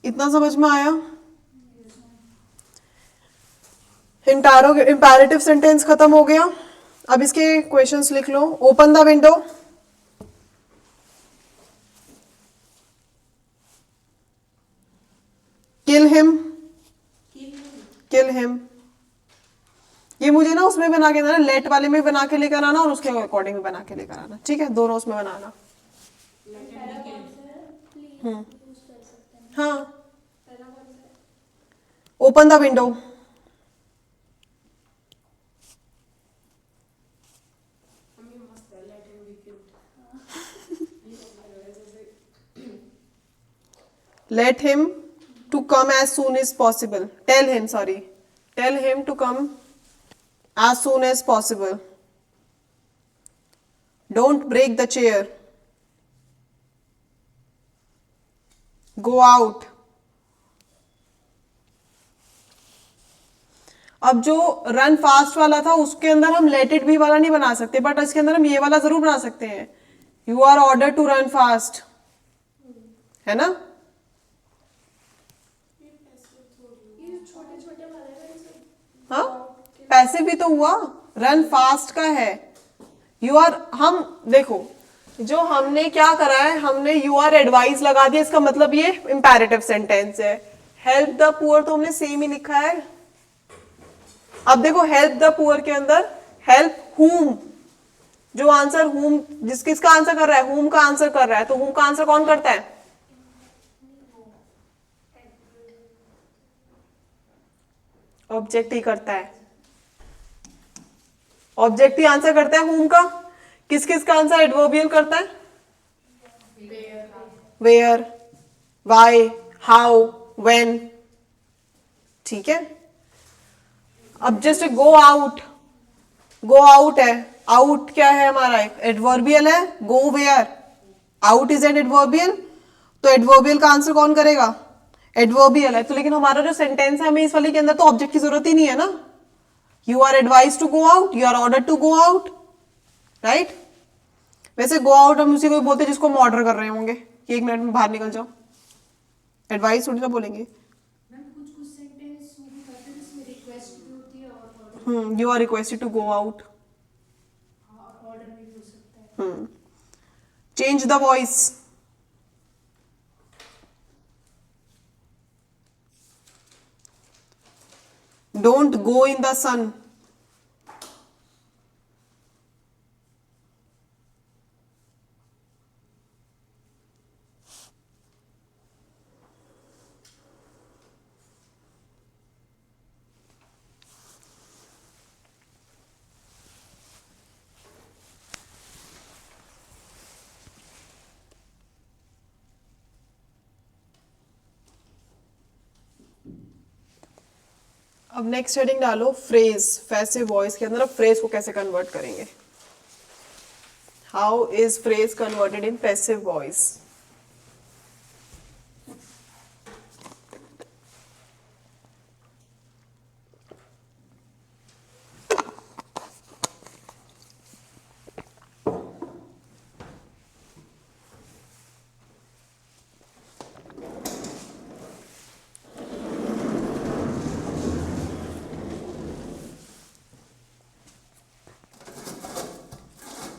इतना समझ में आया? इंपैरेटिव सेंटेंस खत्म हो गया। अब इसके क्वेश्चंस लिख लो। Open the window, kill him, kill him. ये मुझे ना उसमें बना के देना, लेट वाले में बना के लेकर आना और उसके अकॉर्डिंग में बना के लेकर आना, ठीक है? दोनों उसमें बनाना। यूज कर सकते हैं। हाँ, पहला कौन सा है? Open the window. मम्मी मस्त है, let him B cute. Let him to come as soon as possible. Tell him, sorry. Tell him to come as soon as possible. Don't break the chair. Go out. अब जो run fast वाला था उसके अंदर हम let it be वाला नहीं बना सकते, बट इसके अंदर हम ये वाला जरूर बना सकते हैं। You are order to run fast, है ना? ये छोटे छोटे वाले हैं वैसे। हाँ, पैसिव भी तो हुआ, रन फास्ट का है। यू आर, हम देखो जो हमने क्या करा है, हमने यू आर एडवाइस लगा दिया, इसका मतलब ये इंपैरेटिव सेंटेंस है। हेल्प द पुअर तो हमने सेम ही लिखा है। अब देखो हेल्प द पुअर के अंदर हेल्प हुम, जो आंसर हुम, किसका आंसर कर रहा है? हुम का आंसर कर रहा है, तो हुम का आंसर कौन करता है? ऑब्जेक्ट ही करता है। ऑब्जेक्ट ही आंसर करता है हुम का। किस किस का आंसर एडवर्बियल करता है? Where, why, how, when. ठीक है। अब just go out, go out है, आउट क्या है हमारा? एडवर्बियल है। Go where, out is an adverbial, तो एडवर्बियल का आंसर कौन करेगा? एडवर्बियल है। तो लेकिन हमारा जो सेंटेंस है, हमें इस वाले के अंदर तो ऑब्जेक्ट की जरूरत ही नहीं है ना। You are advise to go out, you are order to go out, right? वैसे गो आउट हम उसी को बोलते हैं जिसको हम ऑर्डर कर रहे होंगे कि 1 मिनट में बाहर निकल जाओ। एडवाइस थोड़ी ना बोलेंगे। मैम कुछ कुछ सेंटेंस वो भी करते हैं जिसमें रिक्वेस्ट भी होती है और order you are requested to go out. और ऑर्डर भी हो सकता है। Change the voice, don't go in the sun, अब नेक्स्ट हेडिंग डालो फ्रेज। पैसिव वॉइस के अंदर अब फ्रेज को कैसे कन्वर्ट करेंगे? How is phrase converted in passive voice?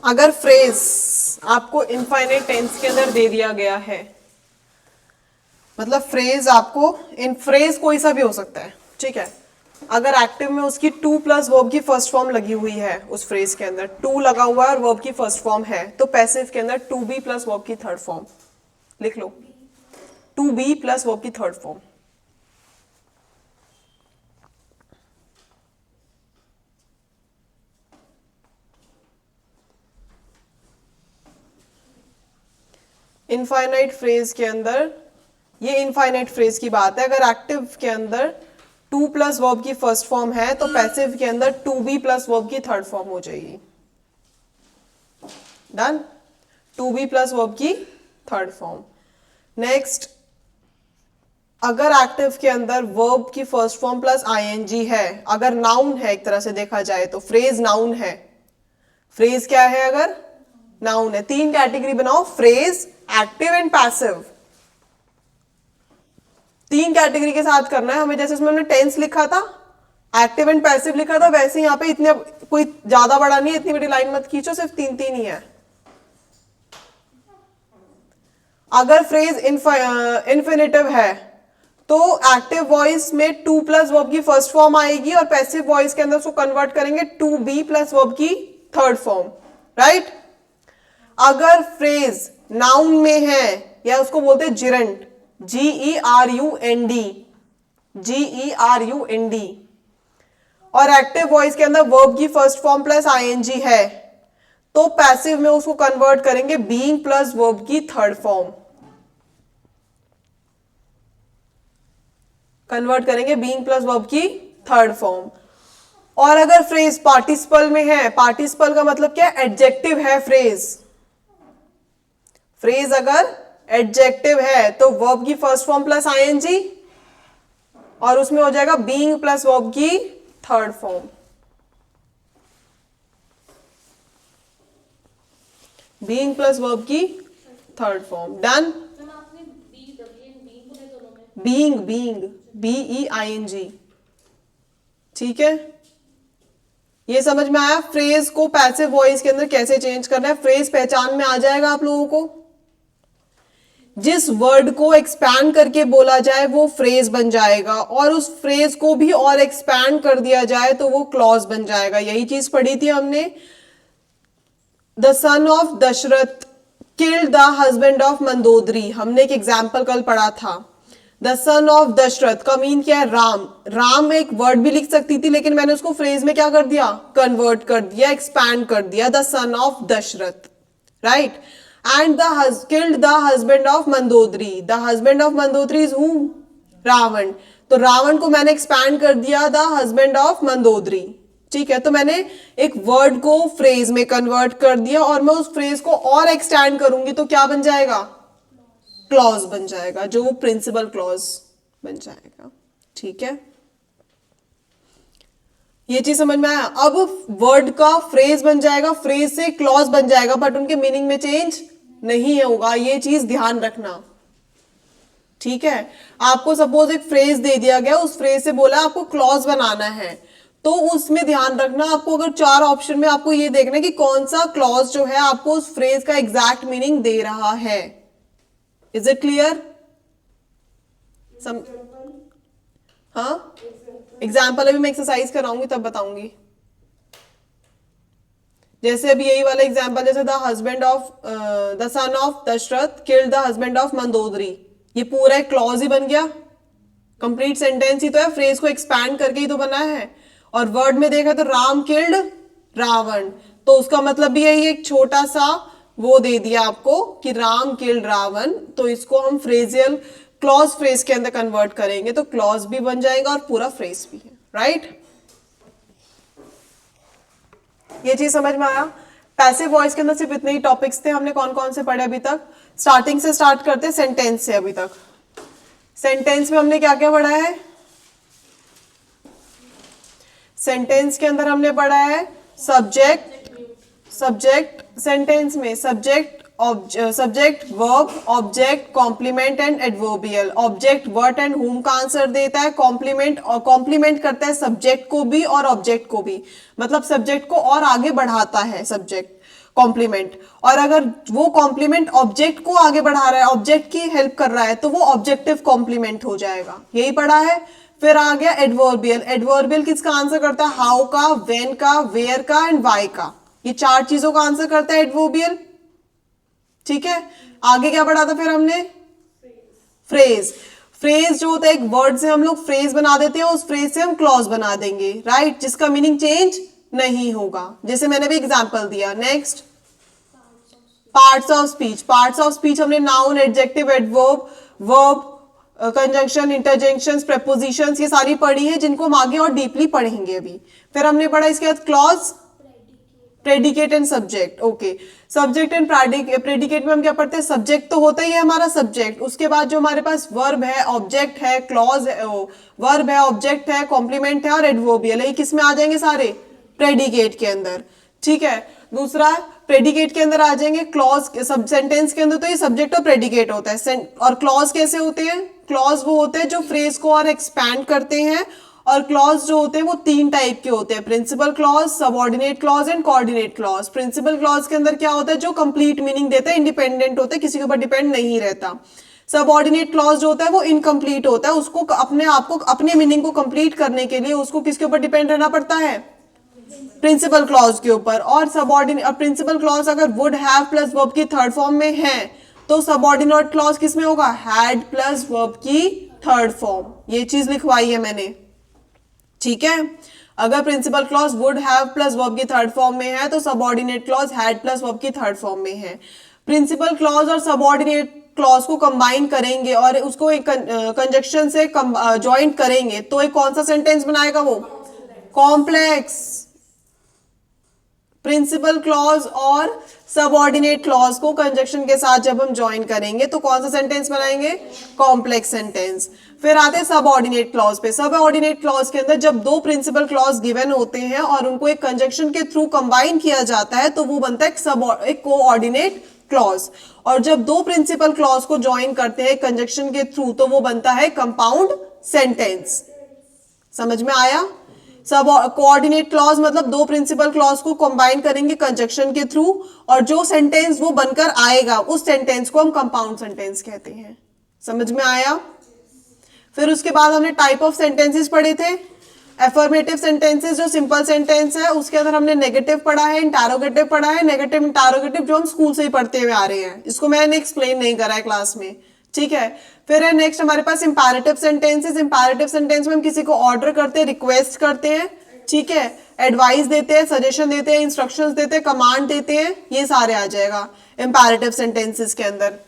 अगर फ्रेज आपको इनफाइनाइट टेंस के अंदर दे दिया गया है, मतलब फ्रेज आपको, इन फ्रेज कोई सा भी हो सकता है, ठीक है? अगर एक्टिव में उसकी टू प्लस वर्ब की फर्स्ट फॉर्म लगी हुई है, उस फ्रेज के अंदर टू लगा हुआ है और वर्ब की फर्स्ट फॉर्म है, तो पैसिव के अंदर टू बी प्लस वर्ब की थर्ड फॉर्म लिख लो। टू बी प्लस वर्ब की थर्ड फॉर्म। इनफाइनाइट फ्रेज के अंदर, ये इनफाइनाइट फ्रेज की बात है, अगर एक्टिव के अंदर टू प्लस वर्ब की फर्स्ट फॉर्म है तो पैसिव के अंदर टू बी प्लस वर्ब की थर्ड फॉर्म हो जाएगी। Done? To be plus verb की थर्ड फॉर्म। नेक्स्ट, अगर एक्टिव के अंदर वर्ब की फर्स्ट फॉर्म प्लस आईएनजी है, अगर नाउन है एक तरह से देखा जाए तो, फ्रेज नाउन है। फ्रेज क्या है? अगर नाउन है। तीन कैटेगरी बनाओ, phrase, active and passive. 3 category के साथ करना है हमें। जैसे इसमें हमने टेंस लिखा था, एक्टिव एंड पैसिव लिखा था, वैसे यहाँ पे इतने कोई ज्यादा बड़ा नहीं है, इतनी बड़ी लाइन मत खींचो, सिर्फ 3 ही है। अगर फ्रेज इन्फिनिटिव है तो एक्टिव वॉइस में टू प्लस वर्ब की फर्स्ट फॉर्म आएगी और पैसिव वॉइस के अंदर उसको कन्वर्ट करेंगे टू बी प्लस वर्ब की थर्ड फॉर्म, राइट। अगर फ्रेज नाउन में है या उसको बोलते हैं जिरंड, GERUND, GERUND, और एक्टिव वॉइस के अंदर वर्ब की फर्स्ट फॉर्म प्लस ING है तो पैसिव में उसको कन्वर्ट करेंगे बीइंग प्लस वर्ब की थर्ड फॉर्म, कन्वर्ट करेंगे बीइंग प्लस वर्ब की थर्ड फॉर्म। और अगर फ्रेज पार्टिसिपल में है, पार्टिसिपल का मतलब क्या है, एडजेक्टिव है फ्रेज, फ्रेज अगर एडजेक्टिव है तो वर्ब की फर्स्ट फॉर्म प्लस ING और उसमें हो जाएगा बीइंग प्लस वर्ब की third form, being plus verb की थर्ड फॉर्म। डन। मैम आपने बी डब्ल्यू एंड बी बोले दोनों में। बीइंग, बीइंग, BEING, ठीक है। ये समझ में आया फ्रेज को पैसिव वॉइस के अंदर कैसे चेंज करना है। फ्रेज पहचान में आ जाएगा आप लोगों को। जिस वर्ड को एक्सपैंड करके बोला जाए वो फ्रेज बन जाएगा और उस फ्रेज को भी और एक्सपैंड कर दिया जाए तो वो क्लॉज बन जाएगा। यही चीज पढ़ी थी हमने। The son of Dasharath killed the husband of Mandodari, हमने एक एग्जाम्पल कल पढ़ा था। द सन ऑफ दशरथ का मीन क्या है, राम। राम एक वर्ड भी लिख सकती थी लेकिन मैंने उसको फ्रेज में क्या कर दिया, कन्वर्ट कर दिया, एक्सपैंड कर दिया, the son of Dasharath, right. And killed the husband of Mandodari, the husband of Mandodari is whom, Ravan. तो रावण को मैंने एक्सपैंड कर दिया द हस्बैंड ऑफ मंदोदरी, ठीक है। तो मैंने एक वर्ड को फ्रेज में कन्वर्ट कर दिया और मैं उस फ्रेज को और एक्सटेंड करूंगी तो क्या बन जाएगा, क्लॉज बन जाएगा, जो प्रिंसिपल क्लॉज बन जाएगा, ठीक है। ये चीज समझ में आया। अब वर्ड का फ्रेज बन जाएगा, फ्रेज से क्लॉज बन जाएगा, बट उनके मीनिंग में चेंज नहीं होगा, ये चीज ध्यान रखना, ठीक है। आपको सपोज एक फ्रेज दे दिया गया, उस फ्रेज से बोला आपको क्लॉज बनाना है तो उसमें ध्यान रखना, आपको अगर 4 ऑप्शन में आपको ये देखना है कि कौन सा क्लॉज जो है आपको उस फ्रेज का एग्जैक्ट मीनिंग दे रहा है। Is it clear? हाँ, एग्जाम्पल अभी मैं एक्सरसाइज कराऊंगी तब बताऊंगी। जैसे अभी यही वाला एग्जाम्पल, जैसे the son of Dasharath killed the husband of Mandodari, ये पूरा एक क्लॉज ही बन गया, कंप्लीट सेंटेंस ही तो है, फ्रेज को एक्सपैंड करके ही तो बना है। और वर्ड में देखा तो राम किल्ड रावण, तो उसका मतलब भी यही एक छोटा सा वो दे दिया आपको कि राम किल्ड रावण, तो इसको हम फ्रेजियल क्लॉज फ्रेज के अंदर कन्वर्ट करेंगे तो क्लॉज भी बन जाएगा और पूरा फ्रेज भी है, राइट। ये चीज समझ में आया। पैसिव वॉइस के अंदर सिर्फ इतने ही टॉपिक्स थे। हमने कौन कौन से पढ़े अभी तक? स्टार्टिंग से स्टार्ट करते, सेंटेंस से। अभी तक सेंटेंस में हमने क्या क्या पढ़ा है? सेंटेंस के अंदर हमने पढ़ा है सब्जेक्ट, सेंटेंस में subject, verb, object, complement and adverbial. Object what and whom का आंसर देता है, कॉम्प्लीमेंट और कॉम्प्लीमेंट करता है सब्जेक्ट को भी और ऑब्जेक्ट को भी, मतलब सब्जेक्ट को और आगे बढ़ाता है सब्जेक्ट कॉम्प्लीमेंट। और अगर वो कॉम्प्लीमेंट ऑब्जेक्ट को आगे बढ़ा रहा है, ऑब्जेक्ट की हेल्प कर रहा है, तो वो ऑब्जेक्टिव कॉम्प्लीमेंट हो जाएगा। यही पढ़ा है। फिर आ गया एडवर्बियल। एडवर्बियल किसका आंसर करता है? हाउ का, व्हेन का, वेयर का एंड व्हाई का। ये 4 चीजों का आंसर करता है एडवर्बियल, ठीक है। आगे क्या पढ़ा था फिर हमने? फ्रेज। फ्रेज जो होता है, एक वर्ड से हम लोग फ्रेज बना देते हैं, उस फ्रेज से हम क्लॉज बना देंगे, राइट, जिसका मीनिंग चेंज नहीं होगा, जैसे मैंने भी एग्जांपल दिया। Next, parts of speech. Parts of speech हमने noun, adjective, adverb, verb, conjunction, interjections, prepositions, ये सारी पढ़ी है, जिनको हम आगे और डीपली पढ़ेंगे अभी। फिर हमने पढ़ा इसके बाद clause, predicate and subject. Okay, subject and predicate में हम क्या पढ़ते हैं? सब्जेक्ट तो होता ही है हमारा सब्जेक्ट, उसके बाद जो हमारे पास वर्ब है, ऑब्जेक्ट है, क्लॉज है, वर्ब है, ऑब्जेक्ट है, कॉम्प्लीमेंट है और एडवर्बियल है, ये किस में आ जाएंगे? सारे प्रेडिकेट के अंदर, ठीक है। दूसरा प्रेडिकेट के अंदर आ जाएंगे, क्लॉज सब सेंटेंस के अंदर तो ये सब्जेक्ट और प्रेडिकेट होता है। और क्लॉज कैसे होते हैं? क्लॉज वो होते हैं जो फ्रेज को और एक्सपैंड करते हैं, और क्लॉज जो होते हैं वो 3 टाइप के होते हैं, principal clause, subordinate clause and coordinate clause. Principal clause के अंदर क्या होता है? जो कंप्लीट मीनिंग देता है, इंडिपेंडेंट होता है, किसी के ऊपर डिपेंड नहीं रहता। सबऑर्डिनेट क्लॉज जो होता है वो इनकम्प्लीट होता है, उसको अपने आप को अपने मीनिंग को कंप्लीट करने के लिए उसको किसके ऊपर डिपेंड रहना पड़ता है? प्रिंसिपल क्लॉज के ऊपर। और सबऑर्डिनेट प्रिंसिपल क्लॉज अगर वुड हैव प्लस वर्ब की थर्ड फॉर्म में है तो सबऑर्डिनेट क्लॉज किसमें होगा? हैड प्लस वर्ब की थर्ड फॉर्म। ये चीज लिखवाई है मैंने, ठीक है। अगर principal clause would have plus verb की थर्ड फॉर्म में है तो subordinate clause had plus verb की थर्ड फॉर्म में है। प्रिंसिपल क्लॉज और सबऑर्डिनेट क्लॉज को कंबाइन करेंगे और उसको एक कंजक्शन से ज्वाइंट करेंगे तो एक कौन सा सेंटेंस बनाएगा? वो कॉम्प्लेक्स। प्रिंसिपल क्लॉज और सबऑर्डिनेट क्लॉज को कंजक्शन के साथ जब हम ज्वाइन करेंगे तो कौन सा सेंटेंस बनाएंगे? Complex sentence. फिर आते हैं सबऑर्डिनेट क्लॉज पे। सबऑर्डिनेट क्लॉज के अंदर जब 2 प्रिंसिपल क्लॉज गिवन होते हैं और उनको एक कंजक्शन के थ्रू कंबाइन किया जाता है तो वो बनता है एक कोऑर्डिनेट क्लॉज। और जब 2 प्रिंसिपल क्लॉज को ज्वाइन करते हैं कंजक्शन के थ्रू तो वो बनता है कंपाउंड सेंटेंस। समझ में आया? सब कोऑर्डिनेट क्लॉज मतलब 2 प्रिंसिपल क्लॉज को कंबाइन करेंगे कंजक्शन के थ्रू और जो सेंटेंस वो बनकर आएगा उस सेंटेंस को हम कंपाउंड सेंटेंस कहते हैं। समझ में आया? फिर उसके बाद हमने टाइप ऑफ सेंटेंसेस पढ़े थे। एफर्मेटिव सेंटेंसेस जो सिंपल सेंटेंस है उसके अंदर हमने नेगेटिव पढ़ा है, इंटरोगेटिव पढ़ा है। नेगेटिव इंटरोगेटिव जो हम स्कूल से ही पढ़ते हुए आ रहे हैं, इसको मैंने एक्सप्लेन नहीं करा है क्लास में, ठीक है। फिर है नेक्स्ट हमारे पास इंपैरेटिव सेंटेंसेस। इंपैरेटिव सेंटेंस में हम किसी को ऑर्डर करते हैं, रिक्वेस्ट करते हैं, ठीक है, एडवाइस देते हैं, सजेशन देते हैं, इंस्ट्रक्शंस देते हैं, कमांड देते हैं, ये सारे आ जाएगा इंपैरेटिव सेंटेंसेस के अंदर।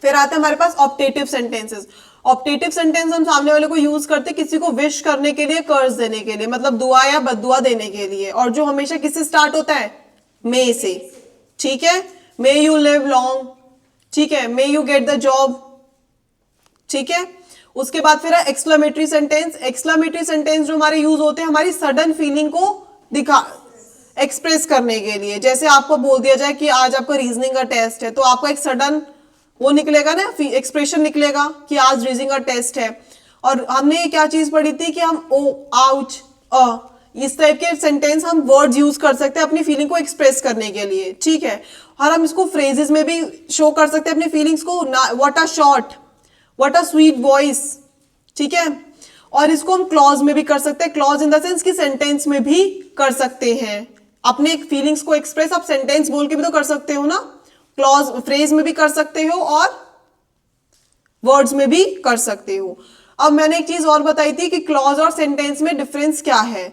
फिर आते हैं हमारे पास ऑप्टेटिव सेंटेंसेस। ऑप्टेटिव सेंटेंस हम सामने वाले को यूज करते हैं किसी को विश करने के लिए, कर्ज देने के लिए, मतलब दुआ या बद्दुआ देने के लिए, और जो हमेशा किससे स्टार्ट होता है? मे से, ठीक है। मे यू लिव लॉन्ग, ठीक है, may you get the job, ठीक है। उसके बाद फिर है एक्सक्लेमेटरी सेंटेंस। एक्सक्लेमेटरी सेंटेंस जो हमारे यूज होते हैं हमारी सडन फीलिंग को एक्सप्रेस करने के लिए। जैसे आपको बोल दिया जाए कि आज आपका रीजनिंग का टेस्ट है तो आपका एक सडन वो निकलेगा ना, एक्सप्रेशन निकलेगा कि आज रीजनिंग का टेस्ट है। और हमने क्या चीज पढ़ी थी कि हम ओ, आउच, इस टाइप के सेंटेंस हम वर्ड्स यूज कर सकते हैं अपनी फीलिंग को एक्सप्रेस करने के लिए, ठीक है। और हम इसको फ्रेजेस में भी शो कर सकते हैं अपनी फीलिंग्स को। What a shot, what a sweet voice, ठीक है। और इसको हम क्लॉज में भी कर सकते हैं, क्लॉज इन द सेंस कि सेंटेंस में भी कर सकते हैं। अपने फीलिंग्स को एक्सप्रेस आप सेंटेंस बोल के भी तो कर सकते हो ना, क्लॉज फ्रेज में भी कर सकते हो और वर्ड्स में भी कर सकते हो। अब मैंने एक चीज और बताई थी कि क्लॉज और सेंटेंस में डिफरेंस क्या है।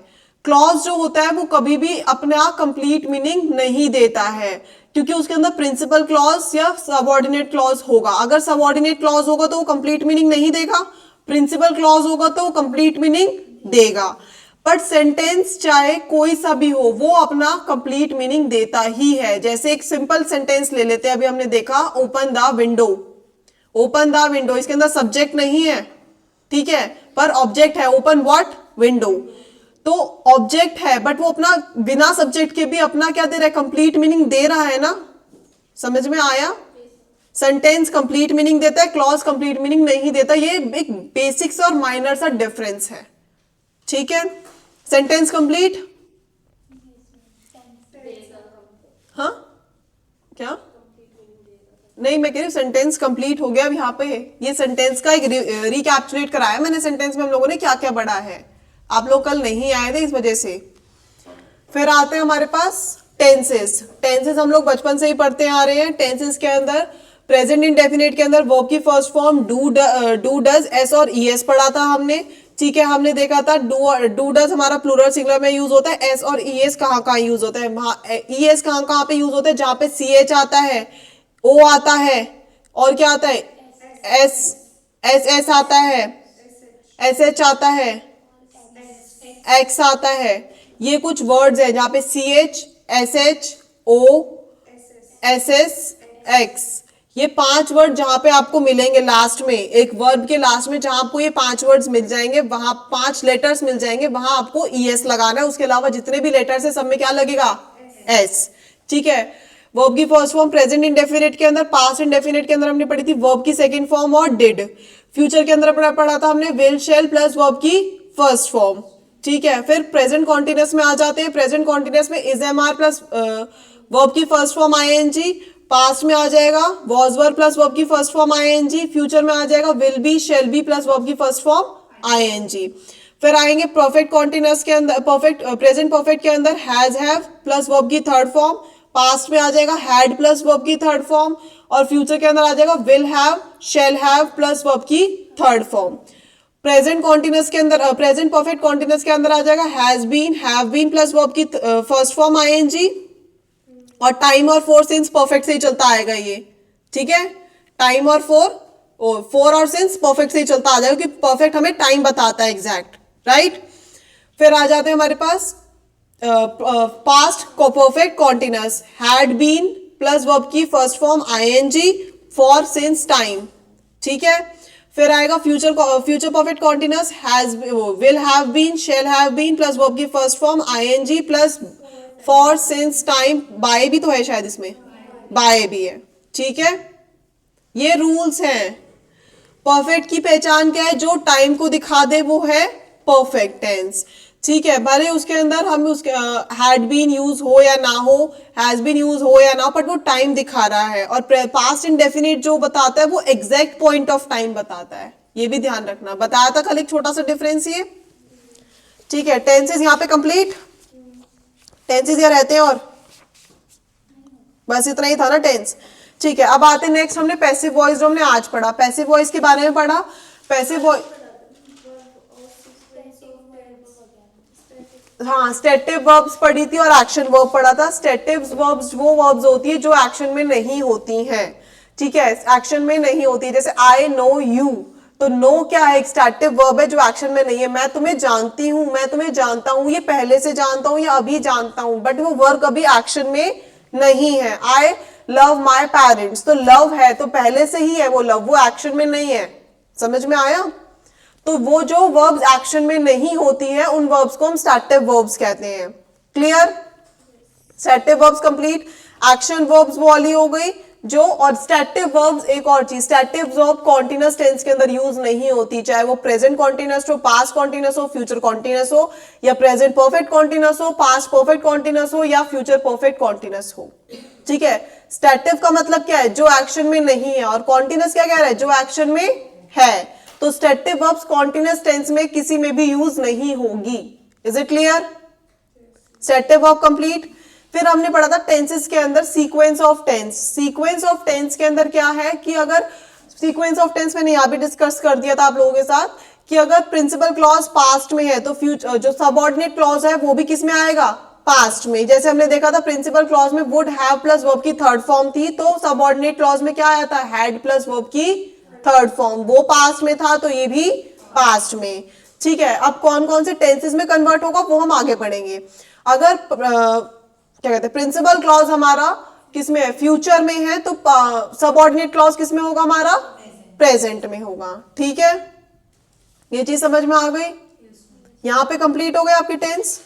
क्लॉज जो होता है वो कभी भी अपना कंप्लीट मीनिंग नहीं देता है क्योंकि उसके अंदर प्रिंसिपल क्लॉज या सबऑर्डिनेट क्लॉज होगा। अगर सबऑर्डिनेट क्लॉज होगा तो वो कंप्लीट मीनिंग नहीं देगा, प्रिंसिपल क्लॉज होगा तो वो कंप्लीट मीनिंग देगा। बट सेंटेंस चाहे कोई सा भी हो वो अपना कंप्लीट मीनिंग देता ही है। जैसे एक सिंपल सेंटेंस ले लेते हैं, अभी हमने देखा open the window, open the window, इसके अंदर सब्जेक्ट नहीं है, ठीक है, पर ऑब्जेक्ट है, ओपन व्हाट, विंडो। तो ऑब्जेक्ट है बट वो अपना बिना सब्जेक्ट के भी अपना क्या दे रहा है, कंप्लीट मीनिंग दे रहा है ना। समझ में आया? सेंटेंस कंप्लीट मीनिंग देता है, क्लॉज कंप्लीट मीनिंग नहीं देता। ये एक बेसिक्स और माइनर सा डिफरेंस है, ठीक है। सेंटेंस कंप्लीट, हाँ क्या नहीं, मैं कह रही हूँ सेंटेंस कंप्लीट हो गया। अब यहाँ पे ये सेंटेंस का एक रिकैप्चुलेट कराया मैंने, सेंटेंस में हम लोगों ने क्या क्या पढ़ा है। आप लोग कल नहीं आए थे इस वजह से। फिर आते हैं हमारे पास टेंसेस। टेंसेस हम लोग बचपन से ही पढ़ते आ रहे हैं। टेंसेस के अंदर प्रेजेंट इंडेफिनिट के अंदर वर्ब की first form do does S और ईएस पढ़ा था हमने, ठीक है। हमने देखा था डू डज हमारा प्लूरल सिंगुलर में यूज होता है, एस और ईएस कहाँ कहाँ यूज होता है, ईएस कहाँ कहाँ पे यूज होता है, जहां पे सीएच आता है, ओ आता है और क्या आता है, एस एस आता है, एस एच आता है, एक्स आता है। ये कुछ वर्ड्स है जहां पे सी एच, एस एच, ओ, एस एस, एक्स, ये 5 वर्ड जहां पे आपको मिलेंगे लास्ट में, एक वर्ब के लास्ट में जहां आपको ये 5 वर्ड्स मिल जाएंगे, वहां 5 लेटर्स मिल जाएंगे, वहां आपको ईएस लगाना है। उसके अलावा जितने भी लेटर्स है सब में क्या लगेगा, एस, ठीक है। वर्ब की फर्स्ट फॉर्म प्रेजेंट इंडेफिनिट के अंदर, पास्ट इंडेफिनिट के अंदर हमने पढ़ी थी वर्ब की सेकंड फॉर्म और डिड। फ्यूचर के अंदर पढ़ा था हमने विल शेल प्लस वर्ब की फर्स्ट फॉर्म, ठीक है। फिर प्रेजेंट कॉन्टिन्यूअस में आ जाते हैं। प्रेजेंट कॉन्टिन्यूअस में is am are plus verb की फर्स्ट फॉर्म आईएनजी, पास्ट में आ जाएगा वॉज वर प्लस वर्ब की फर्स्ट फॉर्म आईएनजी, फ्यूचर में आ जाएगा will be shall be plus verb की फर्स्ट फॉर्म आईएनजी। फिर आएंगे परफेक्ट कॉन्टिन्यूअस के अंदर, परफेक्ट प्रेजेंट परफेक्ट के अंदर हैज हैव प्लस वर्ब की थर्ड फॉर्म, पास्ट में आ जाएगा हैड प्लस वर्ब की थर्ड फॉर्म, और फ्यूचर के अंदर आ जाएगा will have shall have plus verb की थर्ड फॉर्म। प्रेजेंट कॉन्टिन्यूअस के अंदर, प्रेजेंट परफेक्ट कॉन्टिन्यूअस के अंदर आ जाएगा has been have been plus verb की फर्स्ट फॉर्म आईएनजी, और टाइम और फोर सिंस परफेक्ट से ही चलता आएगा ये, ठीक है। टाइम और फोर और सिंस परफेक्ट से ही चलता आ जाएगा क्योंकि परफेक्ट हमें टाइम बताता है एग्जैक्ट, राइट। फिर आ जाते हैं हमारे पास past perfect continuous, had been plus verb की first form ING for since time, ठीक है। फिर आएगा future perfect continuous, has will have been shall have been plus verb की first form ING plus for since time, by भी तो है शायद इसमें, बाय भी है, ठीक है। ये रूल्स हैं। परफेक्ट की पहचान क्या है? जो टाइम को दिखा दे वो है परफेक्ट टेंस, ठीक है। भले उसके अंदर हम उसके हैड बीन यूज हो या ना हो, हैज बीन यूज हो या ना हो, बट वो टाइम दिखा रहा है। और पास्ट इंडेफिनिट जो बताता है वो एग्जैक्ट पॉइंट ऑफ टाइम बताता है, ये भी ध्यान रखना। बताया था कल एक छोटा सा डिफरेंस ये, ठीक है। टेंसेस यहाँ पे कंप्लीट, टेंसेस ये रहते हैं और बस इतना ही था ना टेंस, ठीक है। अब आते हैं नेक्स्ट, हमने पैसिव वॉइस जो हमने आज पढ़ा, पैसिव वॉइस के बारे में पढ़ा। पैसिव वॉइस, हाँ, स्टेटिव वर्ब्स पढ़ी थी और एक्शन वर्ब पढ़ा था। स्टेटिव वर्ब्स वो वर्ब्स होती है जो एक्शन में नहीं होती हैं, ठीक है, एक्शन में नहीं होती। जैसे आई नो यू, तो नो क्या है? एक स्टेटिव वर्ब है जो एक्शन में नहीं है। मैं तुम्हें जानती हूँ, मैं तुम्हें जानता हूँ, ये पहले से जानता हूँ या अभी जानता हूँ, बट वो वर्ब अभी एक्शन में नहीं है। आई लव माई पेरेंट्स, तो लव है तो पहले से ही है वो लव, वो एक्शन में नहीं है। समझ में आया? तो वो जो वर्ब्स एक्शन में नहीं होती है उन वर्ब्स को हम स्टेटिव वर्ब्स कहते हैं। Clear? Stative verbs complete. Action verbs वो वाली हो गई जो, और स्टेटिव वर्ब्स एक और चीज, स्टेटिव वर्ब कॉन्टिन्यूअस टेंस के अंदर यूज नहीं होती, चाहे वो प्रेजेंट कॉन्टिन्यूअस हो, पास्ट कॉन्टिन्यूअस हो, फ्यूचर कॉन्टिन्यूअस हो, या प्रेजेंट परफेक्ट कॉन्टिन्यूअस हो, पास्ट परफेक्ट कॉन्टिन्यूअस हो, या फ्यूचर परफेक्ट कॉन्टिन्यूअस हो, ठीक है। स्टेटिव का मतलब क्या है? जो एक्शन में नहीं है, और कॉन्टिन्यूअस क्या कह रहा है? जो एक्शन में है। तो स्टेटिव वर्ब्स कॉन्टिन्यूअस टेंस में किसी में भी यूज नहीं होगी। Is it clear? Stative verb complete. फिर हमने पढ़ा था टेंसेस के अंदर sequence of tense. Sequence of tense के अंदर क्या है कि अगर सीक्वेंस ऑफ टेंस मैंने यहां भी डिस्कस कर दिया था आप लोगों के साथ कि अगर प्रिंसिपल क्लॉज पास्ट में है तो फ्यूचर जो सबऑर्डिनेट क्लॉज है वो भी किस में आएगा? पास्ट में। जैसे हमने देखा था प्रिंसिपल क्लॉज में वुड हैव प्लस वर्ब की थर्ड फॉर्म थी, तो सबऑर्डिनेट क्लॉज में क्या आया था? हैड प्लस वर्ब की थर्ड फॉर्म, वो पास्ट में था तो ये भी पास्ट में, ठीक है। अब कौन कौन से टेंसेस में कन्वर्ट होगा वो हम आगे पढ़ेंगे। अगर क्या कहते हैं प्रिंसिपल क्लॉज हमारा किसमें है? फ्यूचर में है, तो सबऑर्डिनेट क्लॉज किसमें होगा? हमारा प्रेजेंट में होगा, ठीक है। ये चीज समझ में आ गई? यहाँ पे कंप्लीट हो गए आपकी टेंस।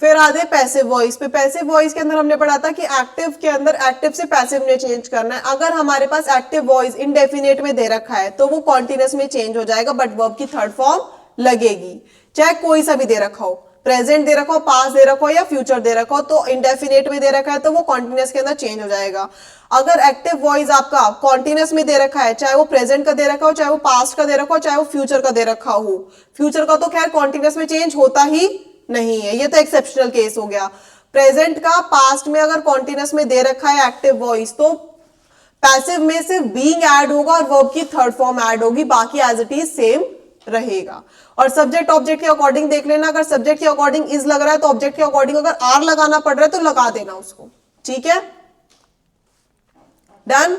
फिर आते पैसिव वॉइस पे। पैसिव वॉइस के अंदर हमने पढ़ा था कि एक्टिव के अंदर एक्टिव से पैसिव में चेंज करना है। अगर हमारे पास एक्टिव वॉइस इंडेफिनिट में दे रखा है तो वो कॉन्टिन्यूअस में चेंज हो जाएगा, बट वर्ब की थर्ड फॉर्म लगेगी, चाहे कोई सा भी दे रखा हो, प्रेजेंट दे रखा हो, पास्ट दे रखा हो, या फ्यूचर दे रखा हो, तो इंडेफिनिट में दे रखा है तो वो कॉन्टिन्यूअस के अंदर चेंज हो जाएगा। अगर एक्टिव वॉइस आपका कॉन्टिन्यूअस में दे रखा है, चाहे वो प्रेजेंट का दे रखा हो, चाहे वो पास्ट का दे रखा हो, चाहे वो फ्यूचर का दे रखा हो, फ्यूचर का तो खैर कॉन्टिन्यूअस में चेंज होता ही नहीं है, ये तो एक्सेप्शनल केस हो गया। प्रेजेंट का पास्ट में अगर कॉन्टिन्यूअस में दे रखा है एक्टिव वॉइस, तो पैसिव में सिर्फ बीइंग ऐड होगा और वर्ब की थर्ड फॉर्म ऐड होगी, बाकी एज इट इज सेम रहेगा। और सब्जेक्ट ऑब्जेक्ट के अकॉर्डिंग देख लेना, अगर सब्जेक्ट के अकॉर्डिंग इज लग रहा है तो ऑब्जेक्ट के अकॉर्डिंग अगर आर लगाना पड़ रहा है तो लगा देना उसको, ठीक है। डन।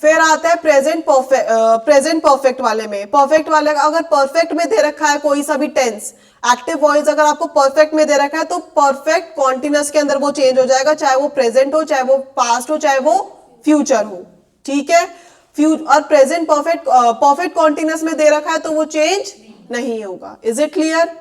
फिर आता है प्रेजेंट परफेक्ट वाले में। परफेक्ट वाले अगर परफेक्ट में दे रखा है कोई सा भी टेंस, एक्टिव वॉइस अगर आपको परफेक्ट में दे रखा है तो परफेक्ट कॉन्टिन्यूअस के अंदर वो चेंज हो जाएगा, चाहे वो प्रेजेंट हो, चाहे वो पास्ट हो, चाहे वो फ्यूचर हो, ठीक है। और प्रेजेंट परफेक्ट कॉन्टिन्यूअस में दे रखा है तो वो चेंज नहीं होगा। Is it clear?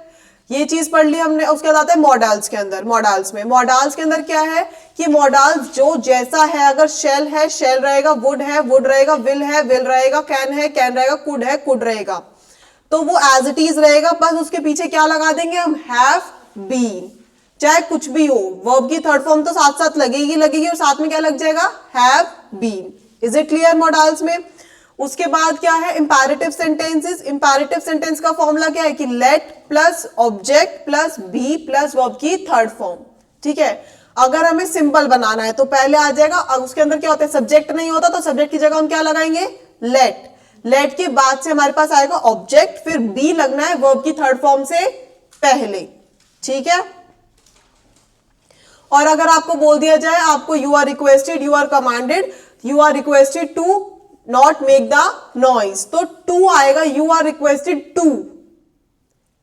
ये चीज पढ़ ली हमने। उसके बाद आता है मॉडल्स के अंदर। मॉडल्स के अंदर क्या है कि मॉडल्स जो जैसा है, अगर शेल है शेल रहेगा, वुड है वुड रहेगा, विल है विल रहेगा, कैन है कैन रहेगा, कुड है कुड रहेगा, तो वो एज इट इज रहेगा। बस उसके पीछे क्या लगा देंगे हम, हैव बीन। चाहे कुछ भी हो, वर्ब की थर्ड फॉर्म तो साथ साथ लगेगी और साथ में क्या लग जाएगा, have been. Is it clear modals में? उसके बाद क्या है, इंपैरेटिव सेंटेंसेस। इंपैरेटिव सेंटेंस का फॉर्मूला क्या है कि let plus object plus be plus verb की थर्ड फॉर्म। ठीक है, अगर हमें सिंपल बनाना है तो पहले आ जाएगा, उसके अंदर क्या होता है, सब्जेक्ट नहीं होता तो सब्जेक्ट की जगह हम क्या लगाएंगे, लेट। लेट के बाद से हमारे पास आएगा ऑब्जेक्ट, फिर बी लगना है वर्ब की थर्ड फॉर्म से पहले। ठीक है, और अगर आपको बोल दिया जाए, आपको you are requested, you are commanded, you are requested to not make the noise, तो टू आएगा, यू आर रिक्वेस्टेड टू,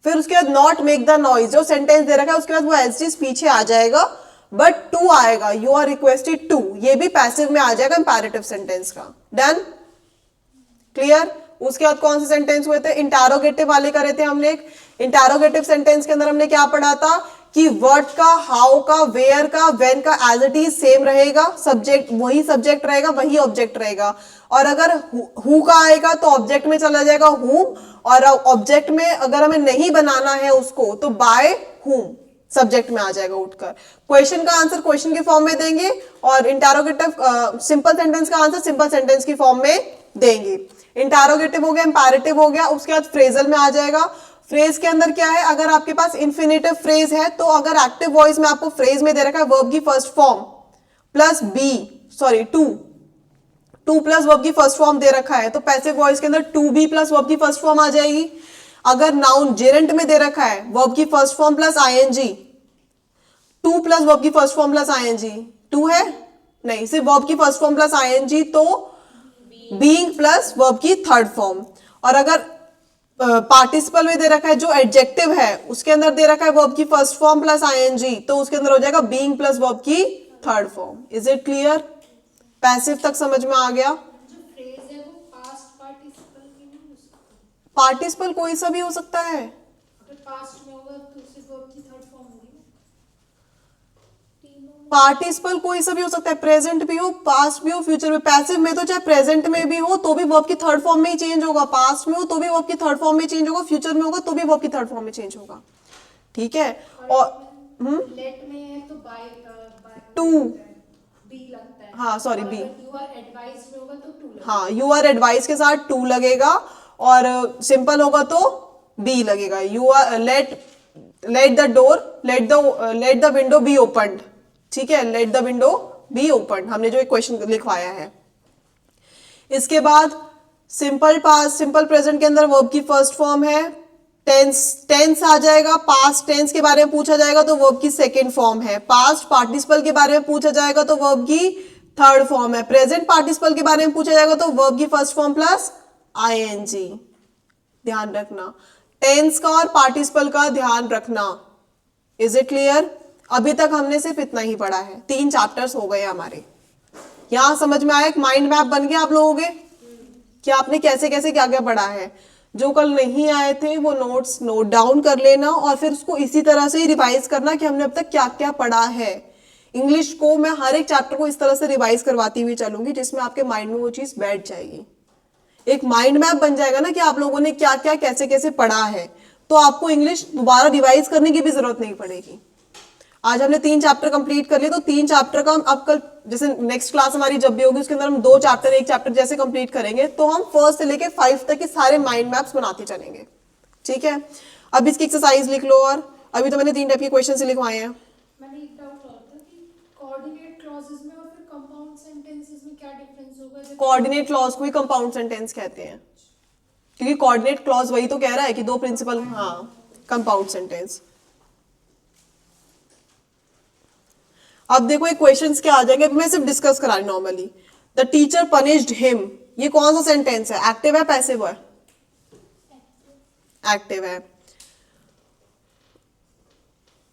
फिर उसके बाद नॉट मेक द नॉइज, जो सेंटेंस दे रखा है उसके बाद वो एज इट पीछे आ जाएगा, बट टू आएगा, यू आर रिक्वेस्टेड टू, ये भी पैसिव में आ जाएगा इंपैरेटिव सेंटेंस का। Done, clear? उसके बाद कौन से सेंटेंस हुए थे, इंटरोगेटिव वाले करे थे हमने। इंटरोगेटिव सेंटेंस के अंदर हमने क्या पढ़ा था कि वर्ड का, हाउ का, वेयर का, व्हेन का एज इट इज सेम रहेगा, सब्जेक्ट वही सब्जेक्ट रहेगा, वही ऑब्जेक्ट रहेगा, और अगर हु का आएगा तो ऑब्जेक्ट में चला जाएगा हुम, और ऑब्जेक्ट में अगर हमें नहीं बनाना है उसको तो बाय हुम सब्जेक्ट में आ जाएगा उठकर। क्वेश्चन का आंसर क्वेश्चन के फॉर्म में देंगे, और इंटरोगेटिव सिंपल सेंटेंस का आंसर सिंपल सेंटेंस की फॉर्म में देंगे। इंटरोगेटिव हो गया, इंपैरेटिव हो गया, उसके बाद फ्रेजल में आ जाएगा। फ्रेज के अंदर क्या है, अगर आपके पास इन्फिनेटिव फ्रेज है तो अगर एक्टिव वॉइस में आपको फ्रेज में दे रखा है वर्ब की first form plus two plus verb की फर्स्ट फॉर्म दे रखा है, तो पैसिव वॉइस के अंदर टू बी प्लस वर्ब की फर्स्ट फॉर्म आ जाएगी। अगर नाउन जेरेंट में दे रखा है वर्ब की first form plus ING, to plus verb की first form plus ING, to है नहीं, सिर्फ वर्ब की फर्स्ट फॉर्म प्लस आईएनजी, तो बीइंग प्लस वर्ब की थर्ड फॉर्म। और अगर पार्टिसिपल में दे रखा है जो एडजेक्टिव है उसके अंदर दे रखा है वर्ब की फर्स्ट फॉर्म प्लस आईएनजी, तो उसके अंदर हो जाएगा बीइंग प्लस वर्ब की third form. Is it clear? Passive तक समझ में आ गया? जो फ्रेज है वो पास्ट पार्टिसिपल में नहीं हो सकता। पार्टिसिपल कोई सा भी हो सकता है। अगर पास्ट में होगा तो सिर्फ वर्ब की थर्ड फॉर्म होगी ना। पार्टिसिपल कोई सा भी हो सकता है, प्रेजेंट भी हो, पास्ट भी हो, फ्यूचर में। पैसिव में तो चाहे प्रेजेंट में भी हो तो भी वर्ब की थर्ड फॉर्म में ही चेंज होगा, पास्ट में हो तो भी वर्ब की थर्ड फॉर्म में चेंज होगा, फ्यूचर में होगा तो भी वर्ब की थर्ड फॉर्म में चेंज होगा। ठीक है, और लेट में है तो बाय टू, बी लगता है। हाँ sorry be, you are advise में होगा तो टू लगेगा। हाँ यू आर एडवाइस के साथ टू लगेगा, और सिंपल होगा तो बी लगेगा। You are let the window be opened. ठीक है, let the window be open, हमने जो एक क्वेश्चन लिखवाया है। इसके बाद सिंपल पास्ट सिंपल प्रेजेंट के अंदर वर्ब की फर्स्ट फॉर्म है, टेंस आ जाएगा। पास्ट टेंस के बारे में पूछा जाएगा तो वर्ब की सेकंड फॉर्म है। पास्ट पार्टिसिपल के बारे में पूछा जाएगा तो वर्ब की थर्ड फॉर्म है। प्रेजेंट पार्टिसिपल के बारे में पूछा जाएगा तो वर्ब की फर्स्ट फॉर्म प्लस आईएनजी। ध्यान रखना, टेंस का और पार्टिसिपल का ध्यान रखना। Is it clear? अभी तक हमने सिर्फ इतना ही पढ़ा है, 3 चैप्टर्स हो गए हमारे। यहां समझ में आया, एक माइंड मैप बन गया आप लोगों के कि आपने कैसे कैसे क्या क्या पढ़ा है। जो कल नहीं आए थे वो नोट्स नोट डाउन कर लेना, और फिर उसको इसी तरह से ही रिवाइज करना कि हमने अब तक क्या क्या पढ़ा है। इंग्लिश को मैं हर एक चैप्टर को इस तरह से रिवाइज करवाती हुई चलूंगी जिसमें आपके माइंड में वो चीज बैठ जाएगी, एक माइंड मैप बन जाएगा ना कि आप लोगों ने क्या क्या कैसे कैसे पढ़ा है, तो आपको इंग्लिश दोबारा रिवाइज करने की भी जरूरत नहीं पड़ेगी। आज हमने 3 चैप्टर कंप्लीट कर लिए, तो 3 चैप्टर का हम अब कल जैसे नेक्स्ट क्लास हमारी जब भी होगी उसके अंदर हम 2 चैप्टर 1 चैप्टर जैसे कंप्लीट करेंगे, तो हम 1 से लेके 5 तक के सारे माइंड मैप्स बनाते चलेंगे। ठीक है, अब इसकी एक्सरसाइज लिख लो। और अभी तो मैंने 3 टाइप के क्वेश्चन से लिखवाए हैं। मैंने एक डाउट और था कि कोऑर्डिनेट क्लॉजेस में और फिर कंपाउंड सेंटेंसेस में क्या डिफरेंस होगा? कोऑर्डिनेट क्लॉज को ही कंपाउंड सेंटेंस कहते हैं, क्योंकि कोऑर्डिनेट क्लॉज वही तो कह रहा है कि 2 प्रिंसिपल, हाँ कंपाउंड सेंटेंस। अब देखो ये क्वेश्चंस क्या आ जाएंगे, मैं सिर्फ डिस्कस करा रही normally. The teacher punished him, ये कौन सा सेंटेंस है, एक्टिव है पैसिव है? एक्टिव है।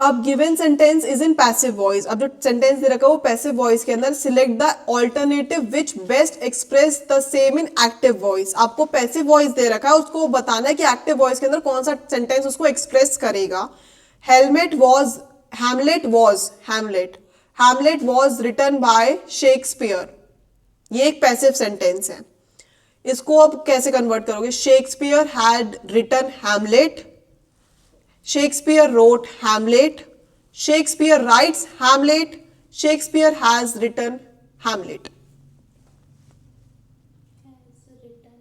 अब given sentence is in passive voice, अब जो सेंटेंस दे रखा है वो पैसिव वॉइस के अंदर, select the alternative which best express the same in active voice. आपको पैसिव वॉइस दे रखा है, उसको बताना है कि एक्टिव वॉइस के अंदर कौन सा सेंटेंस उसको एक्सप्रेस करेगा। हेमलेट वॉज रिटन बाय शेक्सपियर, ये एक पैसिव सेंटेंस है। इसको अब कैसे कन्वर्ट करोगे? Shakespeare had written Hamlet, Shakespeare wrote Hamlet, Shakespeare writes Hamlet, Shakespeare has written Hamlet. Has written.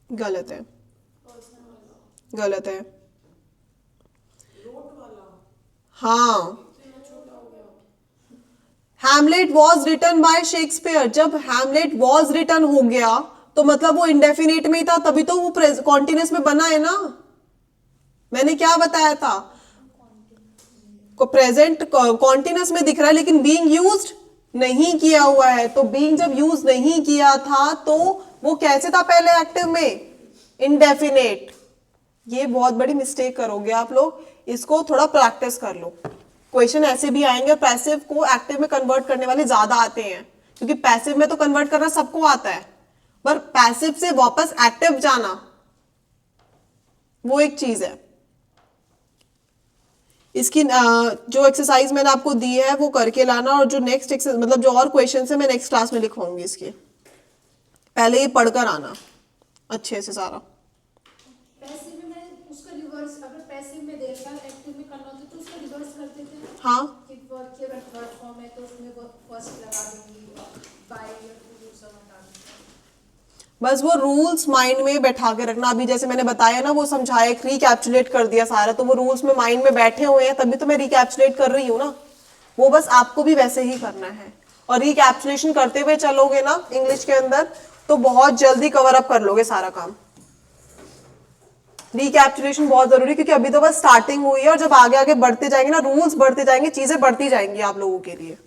गलत है, गलत है। रोट वाला हाँ, इतना छोटा हो गया। Hamlet was written by Shakespeare, जब हैमलेट वॉज रिटन हो गया तो मतलब वो इंडेफिनिट में ही था, तभी तो वो कॉन्टिन्यूस में बना है ना। मैंने क्या बताया था? को प्रेजेंट कॉन्टिन्यूस में दिख रहा है लेकिन बीइंग यूज्ड नहीं किया हुआ है, तो बीइंग जब यूज नहीं किया था तो वो कैसे था पहले एक्टिव में? इंडेफिनेट। ये बहुत बड़ी मिस्टेक करोगे आप लोग, इसको थोड़ा प्रैक्टिस कर लो। क्वेश्चन ऐसे भी आएंगे, पैसिव को एक्टिव में कन्वर्ट करने वाले ज्यादा आते हैं, क्योंकि पैसिव में तो कन्वर्ट करना सबको आता है, पर पैसिव से वापस एक्टिव जाना वो एक चीज है। इसकी जो एक्सरसाइज मैंने आपको दी है वो करके लाना, और जो नेक्स्ट मतलब जो और क्वेश्चन है मैं नेक्स्ट क्लास में लिखवाऊंगी इसके, पहले ये पढ़कर आना अच्छे से सारा। पैसिव में मैं उसका रिवर्स, अगर पैसिव में दे रखा है एक्टिव में करना होता तो उसका रिवर्स कर देते हैं। हाँ, कि वर्ब के अगर थर्ड फॉर्म है तो उसमें फर्स्ट लगा देंगी, बाय या टू सब हटा देंगे। बस वो रूल्स माइंड में बैठा के रखना। अभी जैसे मैंने बताया ना, वो समझाया, रिकैप्चुलेट कर दिया सारा, तो वो रूल्स में माइंड में बैठे हुए हैं, तभी तो मैं रिकैप्चुलेट कर रही हूँ ना। वो बस आपको भी वैसे ही करना है, और रिकैप्चुलेशन करते हुए चलोगे ना इंग्लिश के अंदर तो बहुत जल्दी कवर अप कर लोगे सारा काम। रिकैप्चुलेशन बहुत जरूरी है, क्योंकि अभी तो बस स्टार्टिंग हुई है, और जब आगे आगे बढ़ते जाएंगे ना, रूल्स बढ़ते जाएंगे, चीजें बढ़ती जाएंगी आप लोगों के लिए।